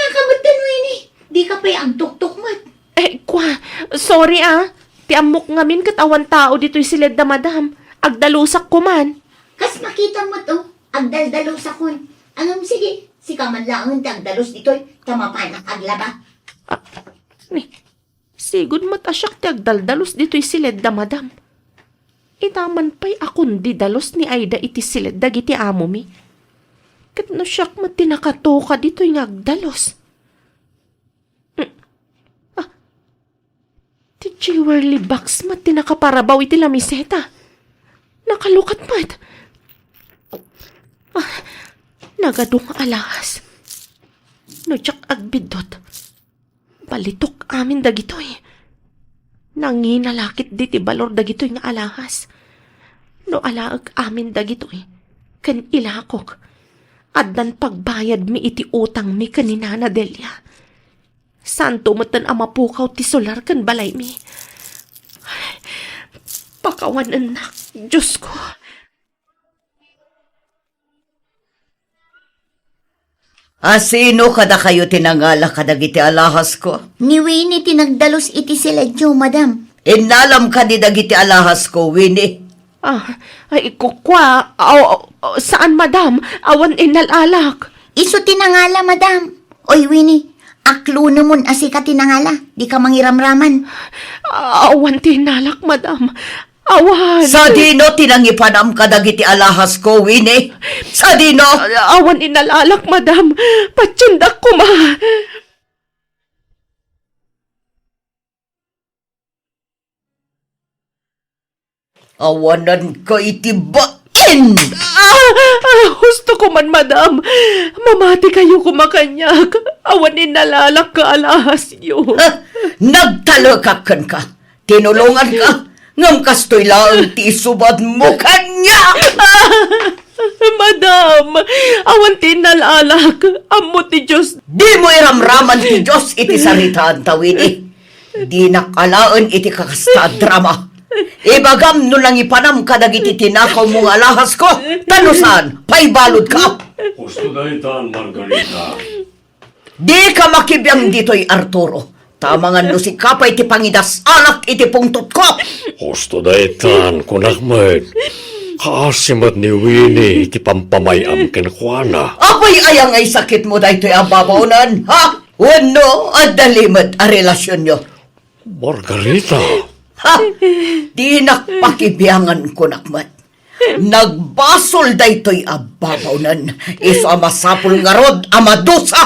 ka matan mo ini. Di ka pa'y ang tuktok mat. Sorry Ti amok ngamin kat awan tao dito'y silid na madam. Agdalusak ko man. Kas makita mo to, agdaldalo sa kun. Anong sige, si kamanlaang ti agdalos dito'y tamapanak aglaba. Sigud matasyak ti agdaldalos dito'y silid na madam. Itaman pa'y akong didalos ni Aida iti silid dagiti amo mi. Kat no siyak matinakato ka dito'y ngagdalos. Ti jewelry box matinakaparabaw iti lamiseta. Nakalukat mat. Nagadong alahas. No siyak agbidot. Balitok amin dagitoy. Nanginalakit di ti balor dagitoy nga alahas. No alaag amin dagitoy. Kan ilakok. Addan pagbayad mi iti utang mi kanina na Delia. Santo matan amapukaw ti solar kan balay mi. Ay, pakawan anak, Diyos ko. Sino kada kayo tinangala kadagiti alahas ko? Ni Winnie tinagdalos iti sila Joe, madam. Inalam ka di dagiti alahas ko, Winnie. Ay, kukwa, saan madam? Awan inalalak. Iso tinangala, madam. Oy, Winnie, aklo naman asi ka tinangala. Di ka mangiramraman. Awan tinalak, madam. Awan. Sa dino tinangipanam ka dagiti alahas ko, Winnie? Sa dino? Awan inalalak, madam. Patsundak ko, ma. Awanan ka itibain! Gusto ko man, madam. Mamati kayo kumakanyag. Awan inalalak ka alahas yun. Nagtalakakan ka. Tinulungan ka. Ngam kastoy lang ti subad mo kanya! Madam, awan tinalalak. Amo ti Diyos. Di mo iramraman ti Diyos iti saritaan tawin eh. Di nakalaan iti kakasta drama. Ibagam no lang ipanam ka dagiti tinakaw mong alahas ko. Tanusan, paibalod ka. Gusto na itaan, Margarita. Di ka makibiyang dito'y Arturo. Tamangan no si kapay ti pangidas alak iti pungtot ko. Gusto na itaan, kunakman. Kaasimat ni Winnie iti pampamayam ken Juana. Apay ayang ay sakit mo dahito'y ababaunan, ha? Wano at dalimad a relasyon nyo. Margarita. Ha? Di nakpakibiyangan ko nakmat. Nagbasol daytoy ababaunan. Iso amasapul nga rod, amadusa.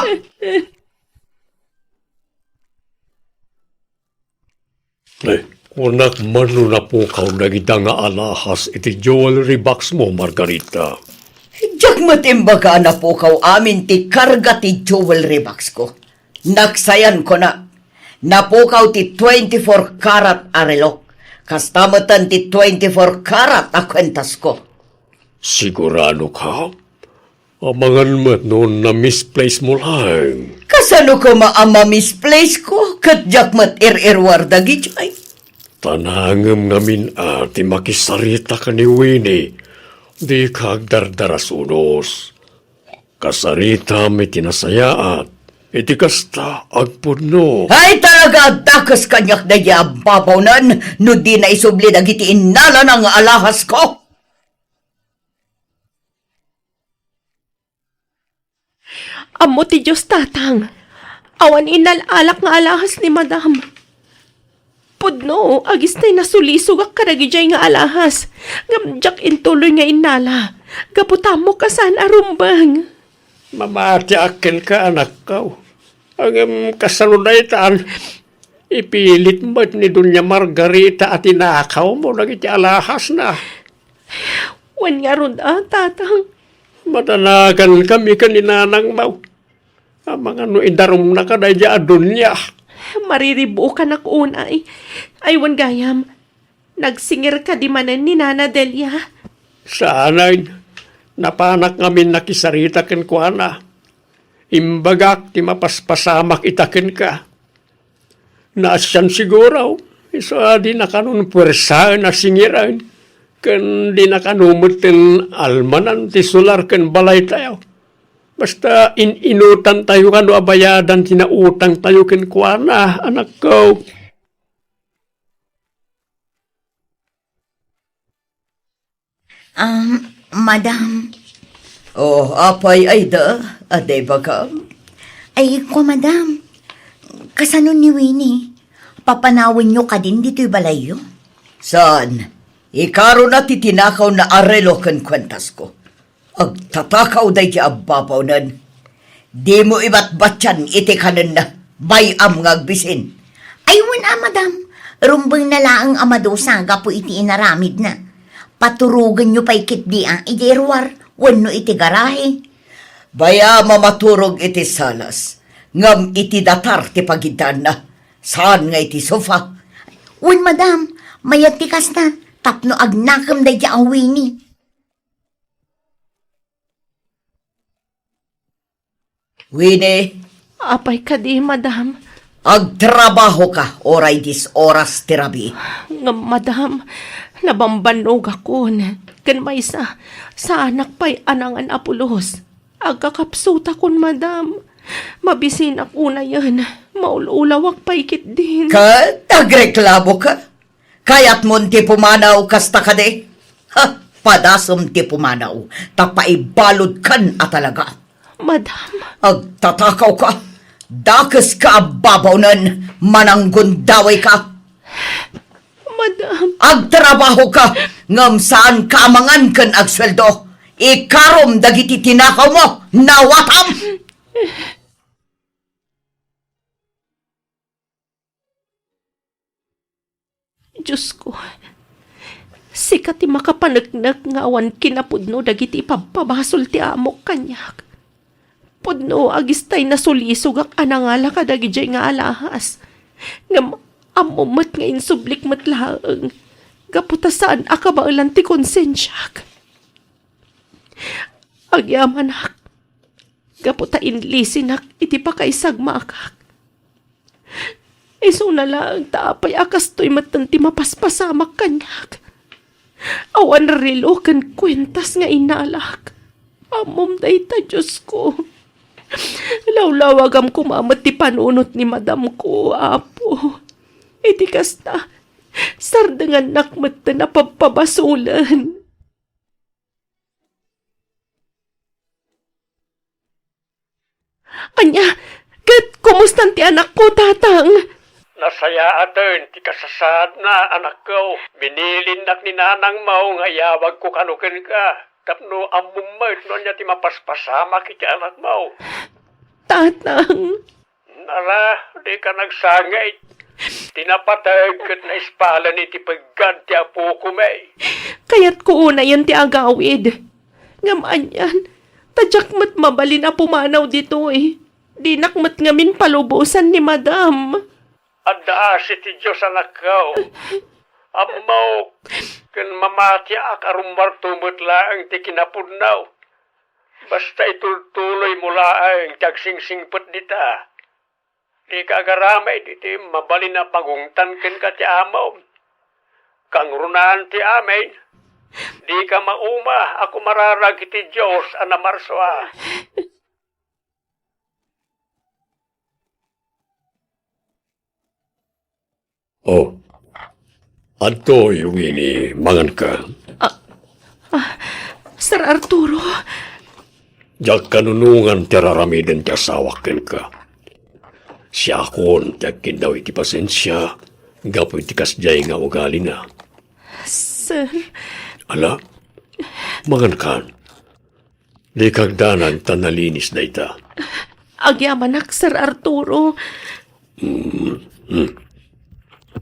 Kunak mano na po kaw nagida nga alahas iti jewelry box mo, Margarita. Diyak matimbaga na po kaw amin ti karga ti jewelry box ko. Naksayan ko na. Napukaw ti 24 karat arelok. Kastamatan ti 24 karat a kwentas ko. Sigurado ka? Amangan mo't noon na misplace mo lang. Kasano ko maama misplace ko? Katjak mat ir-irwar dagi jay. Tanangam ngamin ti makisarita ka ni Winnie. Di kagdardaras unos. Kasarita may tinasayaat. Iti kasta agpuno. Ay talaga takas kanyak na yababaw no di na isubli dagiti inala ng alahas ko. Amo ti Diyos, tatang. Awan inalalak nga alahas ni madam. Pudno, agis na'y nasulisog ak karagijay nga alahas. Gamjak intuloy nga inala. Gaputam mo kasan arumbang. Mamati akin ka, anak ka. Ang kasalunaytan, ipilit mo ni Dunya Margarita at inakaw mo nagiti alahas na. Wan nga ron tatang. Matanagan kami kaninanang mau. Ang mga idarom na ka na iya Dunya. Mariribu ka na kunay. Ay, wan gayam. Nagsingir ka di manan ni Nana Delia. Sanay, napanak ngamin nakisarita ken kuana. Imbagak ti mapaspasamak itaken ka. Nasyan siguro. Isa di na kanon puwersaan na singiran. Kan di na kanumutin almanan ti sular ken balay tayo. Basta inutan tayo kano abayadan tinautang tayo ken kuana, anak ko. Madam. Oh, apay Aida, aday ba ka? Ay, ko, madam. Kasano ni Winnie? Papanawin nyo ka din dito'y balayo? Saan? Ikaro na titinakaw na arelo ken kwentas ko. Agtatakaw day ti ababaw nan. Di mo ibat batyan iti kanan na. Bayam ngagbisin. Aywan madam. Rumbang na laang amadosa ga po iti inaramid na. Paturugan nyo pa ikit di ang idirwar. Wano iti garahe. Baya mamaturog iti salas. Ngam iti datar ti pagidan na. Saan nga iti sofa? Wan madam. Mayat tikas na. Tapno agnakam day di awini. Winnie, Apay ka di, madam. agtrabaho ka oray dis oras tirabi. Nga, madam, nabambanog ako. Kan may sa anak pa'y anangan apulos. Agkakapsuta kon, madam. Mabisin ako na yan. Maululawak pa'y kit din. Nagreklamo ka? Kayat mo ti pumanaw kasta ka de? Ha, padasom ti pumanaw. Tapaibalod kan atalaga. Madam, Agtatakaw ka. Dakes ka ababaw nan. Mananggundaway ka. madam, Agtrabaho ka. Ngam saan kaamangan kan agsweldo. Ikarom dagiti tinakaw mo. Nawatam! Diyos ko. Sikat ti makapanagnak nga awan kinapudno dagiti ipababasol ti amok kanyak. Pudno agistay na sulisog ak anangala ka dagiti nga alahas. Nga amumat nga insublik matlaang. Gaputasaan akabailan ti konsensyak. Agyamanak. Gaputa inlisinak iti pakaisagmakak. Iso na lang tapay akas to'y matanti mapaspasamak kanyak. Awan rilo kan kwentas nga inalak. Amom day ta, Diyos ko. Lawlawagam kumamat ti panunot ni madam ko, apo. Iti kasta, sardangan nakmat na napapabasulan. Anya, kumustan ti anak ko, tatang? Nasayaan din, ti kasasad na anak ko. Binilin nak ni nanang mau nga yawag ko kanukin ka. Tapno amumait no niya ti mapaspasama kiti anak mo. Tatang, Nara, di ka nagsangay. Tinapatag kat na ispalan iti paggan ti apo ko may. kaya't ko una yan ti agawid. Ngamaan yan, tadyak mat mabalin na pumanaw dito eh. Di nakmat ngamin palubusan ni madam. Adaasi ti Diyos anak ko. Amaw, kan mamati akarumbar tumot laang ti kinapudnaw. Basta itultuloy mo laang tagsingsingpot dita. Di ka agaramay diti mabalin na pagungtan ken ka ti amaw. Kang runaan ti amin. Di ka mauma ako mararag iti Diyos anamarswa. Oh, adtoy, Winnie, mangan ka. Sir Arturo, Jak kanunungan ti raramiden ti asawaken ka. Siya akon ti agkindaw iti pasensya, gapo iti kasjay nga ugali na. sir, Ala, mangan kan. Di kagdanan tanalinis na ita. agyamanak Sir Arturo.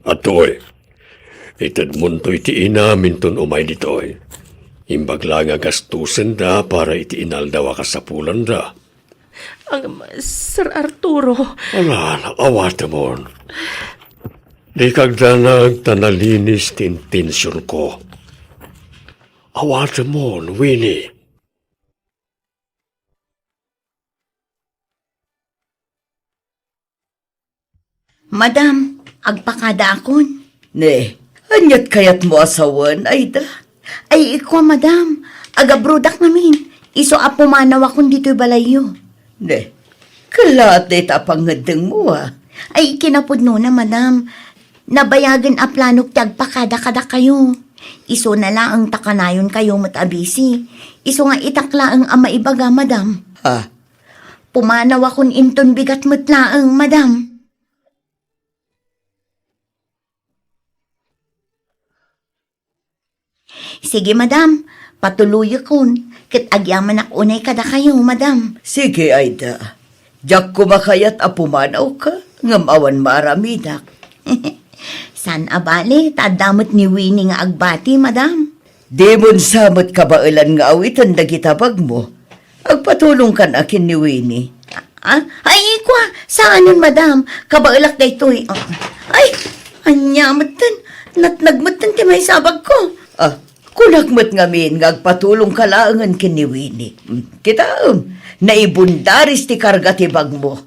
Atoy, itad munto iti inamin ton umay ditoy. Imbag lang nga gastusen da para iti inaldawa ka sa pulan da. Sir Arturo, Ala, awata mo. Di kagdanag tanalinis ti intensyon ko. Awata mo, Winnie. Madam, agpakada akon. Ne, anyat kayat mo asawan, ay da. Ay, ikaw, madam. Agabrudak namin. Iso apumanaw akong dito'y balayo. Ne, kalat na itapangadang mo Ay, kinapudno na, madam. Nabayagan a planok tagpakada-kada kayo. Iso na lang ang takanayon kayo matabisi. Iso nga itakla ang ama ibaga, madam. Ha? Pumanaw akong inton bigat matlaang, madam. Sige, madam. Patuloy akon. Kit agyaman ak unay kada kayo, madam. Sige, Aida. Diyak kumakayat apumanaw ka, ngamawan maramidak. San abali, tadamot ni Winnie nga agbati, madam. Di mon samot kabailan nga awitan dagitabag mo. Agpatulong kan akin ni Winnie. Ay, kwa, saan yun, madam? Kabailak na ito eh. Ay, anyamatan. Natnagmatan ti may sabag ko. Kunakmat ngamin nga agpatulong kalaangan kin ni Winnie. Kita, naibundaris ti karga ti bag mo.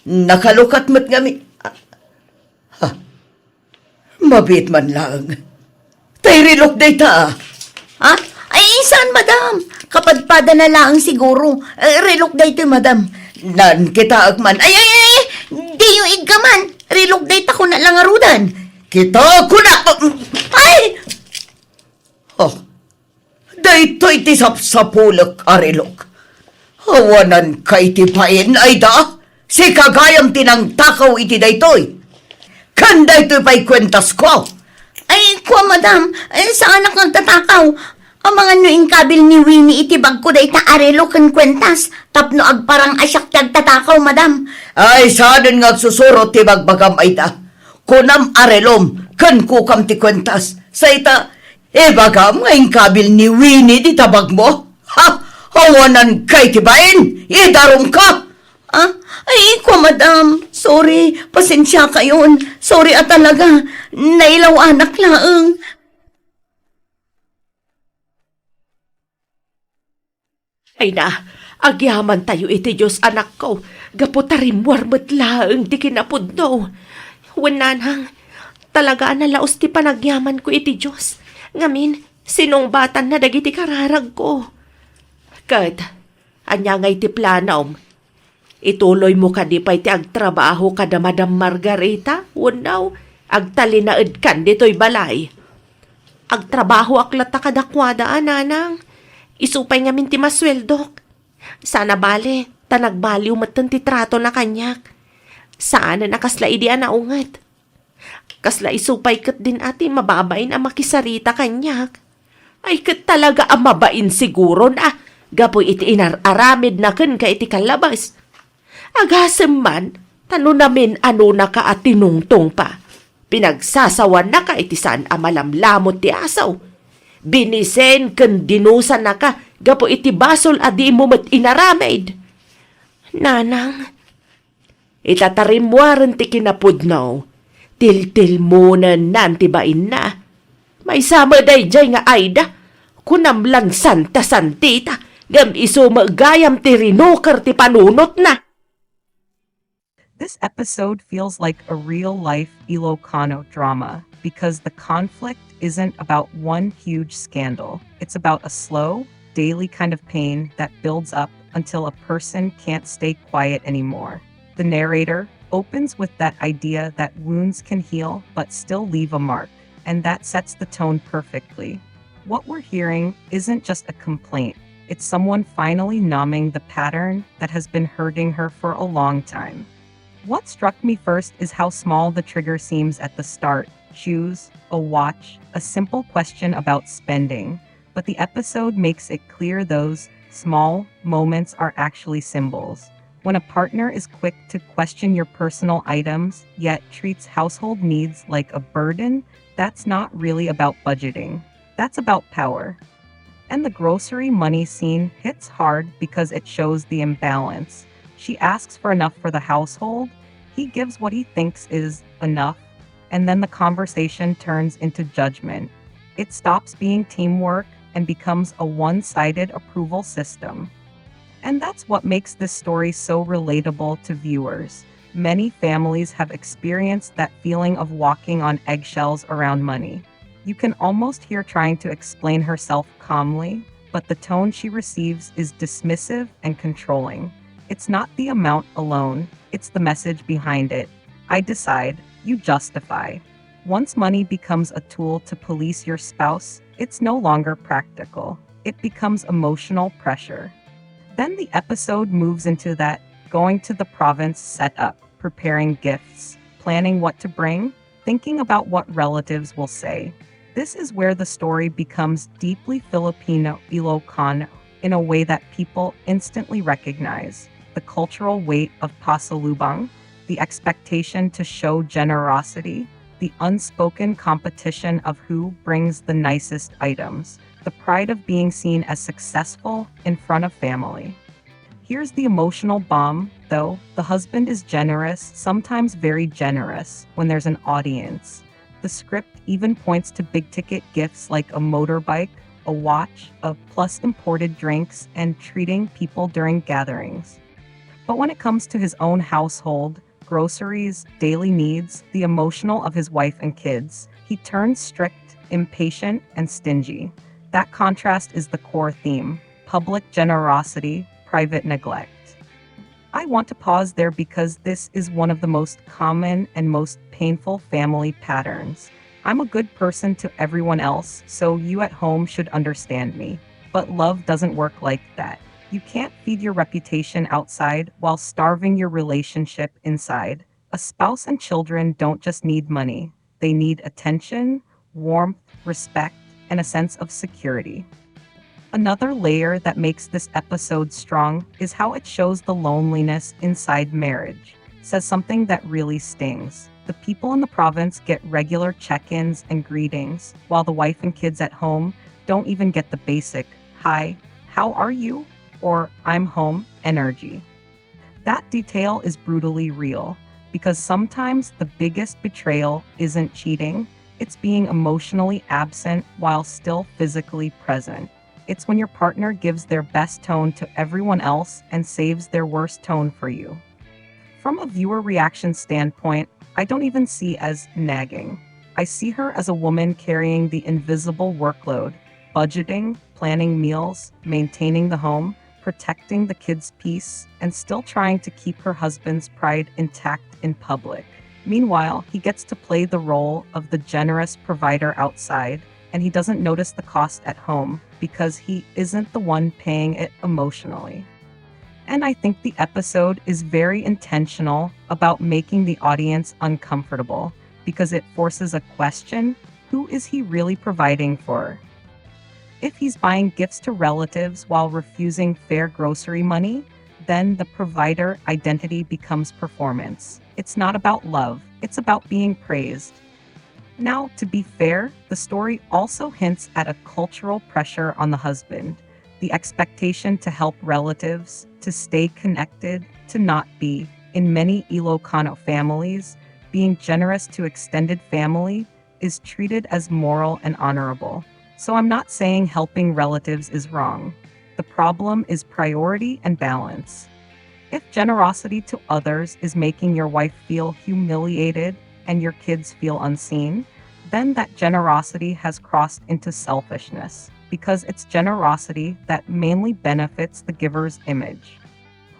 Nakalukat mat ngamin. Mabit man lang. Tay rilok day ta. Ay, saan, madam? Kapadpada na lang siguro. Relok day ito, madam. Nan kita agman. Ay, di yung iggaman. Relok day ta ko na lang arudan. Kita kuna. Ay! Daytoy ti sapsapulok arilok. Hawanan kay ti pain ay da. Si kagayam tinang takaw iti daytoy. Kan daytoy pa'y kwentas ko. Ay, kwa, madam. Saan ako nagtatakaw? Ang mga nuing kabil ni Winnie itibag ko da ita arelo kan kwentas. Tapno agparang asyak tagtatakaw, madam. Ay, saan nga susuro ti bagbagam ay da. Kunam arelom, kan kukam ti kwentas. Sa ita, bagam ngayong kabil ni Winnie di tabag mo. Hawanan kay ti bain. Idarong ka. Ay, kwa, madam. Sorry, pasensya kayon. Sorry talaga. Nailaw anak laeng. Ay na, agyaman tayo iti Diyos anak ko. Gaputarim warmet laeng di kinapudno. Wenanhang, talaga na laos ti panagyaman ko iti Diyos. Ngamin, sinong batan na dagiti kararag ko. Kat, anya ngay ti planom. Ituloy mo ka di pa'y ti agtrabaho ka da Madam Margarita? Unaw, agtalinaed kan dito'y balay. Agtrabaho aklata kadakwada, ananang. Isupay nga min ti masweldok. Sana bale, tanagbaliw matan ti trato na kanyak. Saan na nakasla idi anaungat. Kasla isupay kat din ati mababain ang makisarita kanyak. Ay kat talaga ang mabain siguro na. Gapoy iti inararamid na ken ka iti kalabas. Agasem man, tano namin ano na ka at tinungtong pa. Pinagsasawan na ka iti saan amalamlamot ti asaw. Binisen ken dinusan na ka, gapo iti basol adi mo mat inaramid. Nanang, itatarimwaran ti kinapudnaw, tiltil mo na nantibain na. May sama day jay nga Aida, kunamlan santa santita, gam iso magayam ti rinukar ti panunot na. This episode feels like a real-life Ilocano drama because the conflict isn't about one huge scandal. It's about a slow, daily kind of pain that builds up until a person can't stay quiet anymore. The narrator opens with that idea that wounds can heal but still leave a mark, and that sets the tone perfectly. What we're hearing isn't just a complaint. It's someone finally numbing the pattern that has been hurting her for a long time. What struck me first is how small the trigger seems at the start. Shoes, a watch, a simple question about spending. But the episode makes it clear those small moments are actually symbols. When a partner is quick to question your personal items, yet treats household needs like a burden, that's not really about budgeting. That's about power. And the grocery money scene hits hard because it shows the imbalance. She asks for enough for the household, he gives what he thinks is enough, and then the conversation turns into judgment. It stops being teamwork and becomes a one-sided approval system. And that's what makes this story so relatable to viewers. Many families have experienced that feeling of walking on eggshells around money. You can almost hear trying to explain herself calmly, but the tone she receives is dismissive and controlling. It's not the amount alone, it's the message behind it. I decide, you justify. Once money becomes a tool to police your spouse, it's no longer practical. It becomes emotional pressure. Then the episode moves into that going to the province setup, preparing gifts, planning what to bring, thinking about what relatives will say. This is where the story becomes deeply Filipino Ilocano in a way that people instantly recognize. The cultural weight of pasalubong, the expectation to show generosity, the unspoken competition of who brings the nicest items, the pride of being seen as successful in front of family. Here's the emotional bomb, though. The husband is generous, sometimes very generous, when there's an audience. The script even points to big-ticket gifts like a motorbike, a watch, plus imported drinks, and treating people during gatherings. But when it comes to his own household, groceries, daily needs, the emotional of his wife and kids, he turns strict, impatient, and stingy. That contrast is the core theme: public generosity, private neglect. I want to pause there because this is one of the most common and most painful family patterns. I'm a good person to everyone else, so you at home should understand me. But love doesn't work like that. You can't feed your reputation outside while starving your relationship inside. A spouse and children don't just need money. They need attention, warmth, respect, and a sense of security. Another layer that makes this episode strong is how it shows the loneliness inside marriage. It says something that really stings. The people in the province get regular check-ins and greetings, while the wife and kids at home don't even get the basic, "Hi, how are you?" or "I'm home" energy. That detail is brutally real, because sometimes the biggest betrayal isn't cheating, it's being emotionally absent while still physically present. It's when your partner gives their best tone to everyone else and saves their worst tone for you. From a viewer reaction standpoint, I don't even see as nagging. I see her as a woman carrying the invisible workload, budgeting, planning meals, maintaining the home, protecting the kids' peace, and still trying to keep her husband's pride intact in public. Meanwhile, he gets to play the role of the generous provider outside, and he doesn't notice the cost at home because he isn't the one paying it emotionally. And I think the episode is very intentional about making the audience uncomfortable because it forces a question: who is he really providing for? If he's buying gifts to relatives while refusing fair grocery money, then the provider identity becomes performance. It's not about love, it's about being praised. Now, to be fair, the story also hints at a cultural pressure on the husband, the expectation to help relatives, to stay connected, to not be. In many Ilocano families, being generous to extended family is treated as moral and honorable. So I'm not saying helping relatives is wrong. The problem is priority and balance. If generosity to others is making your wife feel humiliated and your kids feel unseen, then that generosity has crossed into selfishness, because it's generosity that mainly benefits the giver's image.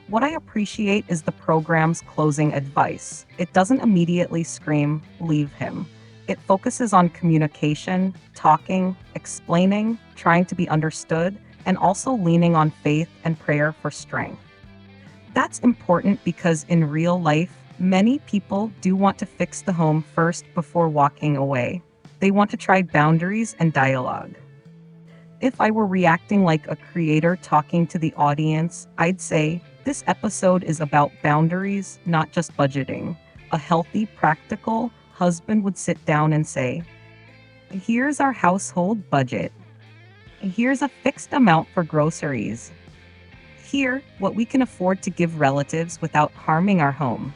What I appreciate is the program's closing advice. It doesn't immediately scream, "Leave him." It focuses on communication, talking, explaining, trying to be understood, and also leaning on faith and prayer for strength. That's important because in real life, many people do want to fix the home first before walking away. They want to try boundaries and dialogue. If I were reacting like a creator talking to the audience, I'd say, this episode is about boundaries, not just budgeting. A healthy, practical husband would sit down and say, "Here's our household budget. Here's a fixed amount for groceries. Here, what we can afford to give relatives without harming our home.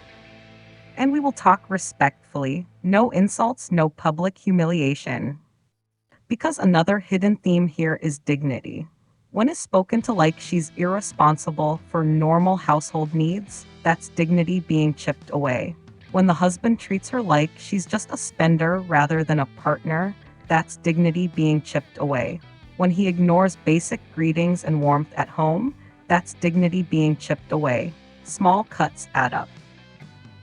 And we will talk respectfully, no insults, no public humiliation." Because another hidden theme here is dignity. When it's spoken to like she's irresponsible for normal household needs, that's dignity being chipped away. When the husband treats her like she's just a spender rather than a partner, that's dignity being chipped away. When he ignores basic greetings and warmth at home, that's dignity being chipped away. Small cuts add up.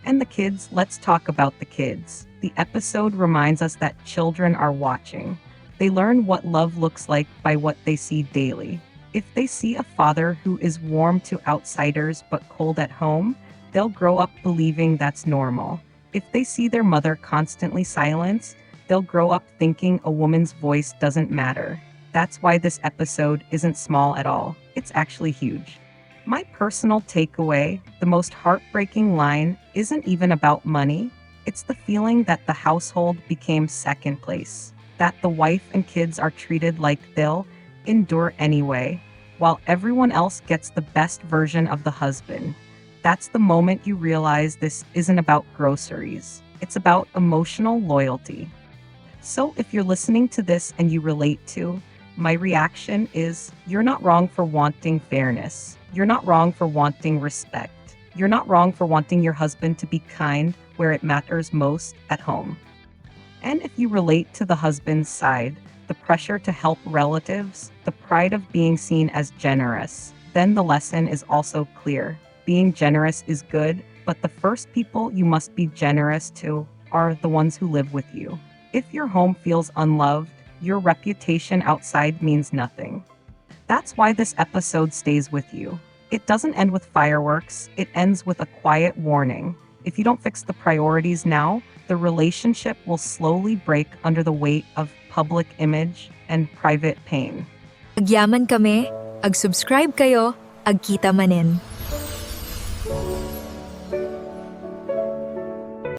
And the kids, let's talk about the kids. The episode reminds us that children are watching. They learn what love looks like by what they see daily. If they see a father who is warm to outsiders but cold at home, they'll grow up believing that's normal. If they see their mother constantly silenced, they'll grow up thinking a woman's voice doesn't matter. That's why this episode isn't small at all. It's actually huge. My personal takeaway, the most heartbreaking line, isn't even about money. It's the feeling that the household became second place, that the wife and kids are treated like they'll endure anyway, while everyone else gets the best version of the husband. That's the moment you realize this isn't about groceries. It's about emotional loyalty. So if you're listening to this and you relate to, my reaction is, you're not wrong for wanting fairness. You're not wrong for wanting respect. You're not wrong for wanting your husband to be kind where it matters most, at home. And if you relate to the husband's side, the pressure to help relatives, the pride of being seen as generous, then the lesson is also clear. Being generous is good, but the first people you must be generous to are the ones who live with you. If your home feels unloved, your reputation outside means nothing. That's why this episode stays with you. It doesn't end with fireworks, it ends with a quiet warning. If you don't fix the priorities now, the relationship will slowly break under the weight of public image and private pain. Agyaman kami, ag-subscribe kayo, agkita manin.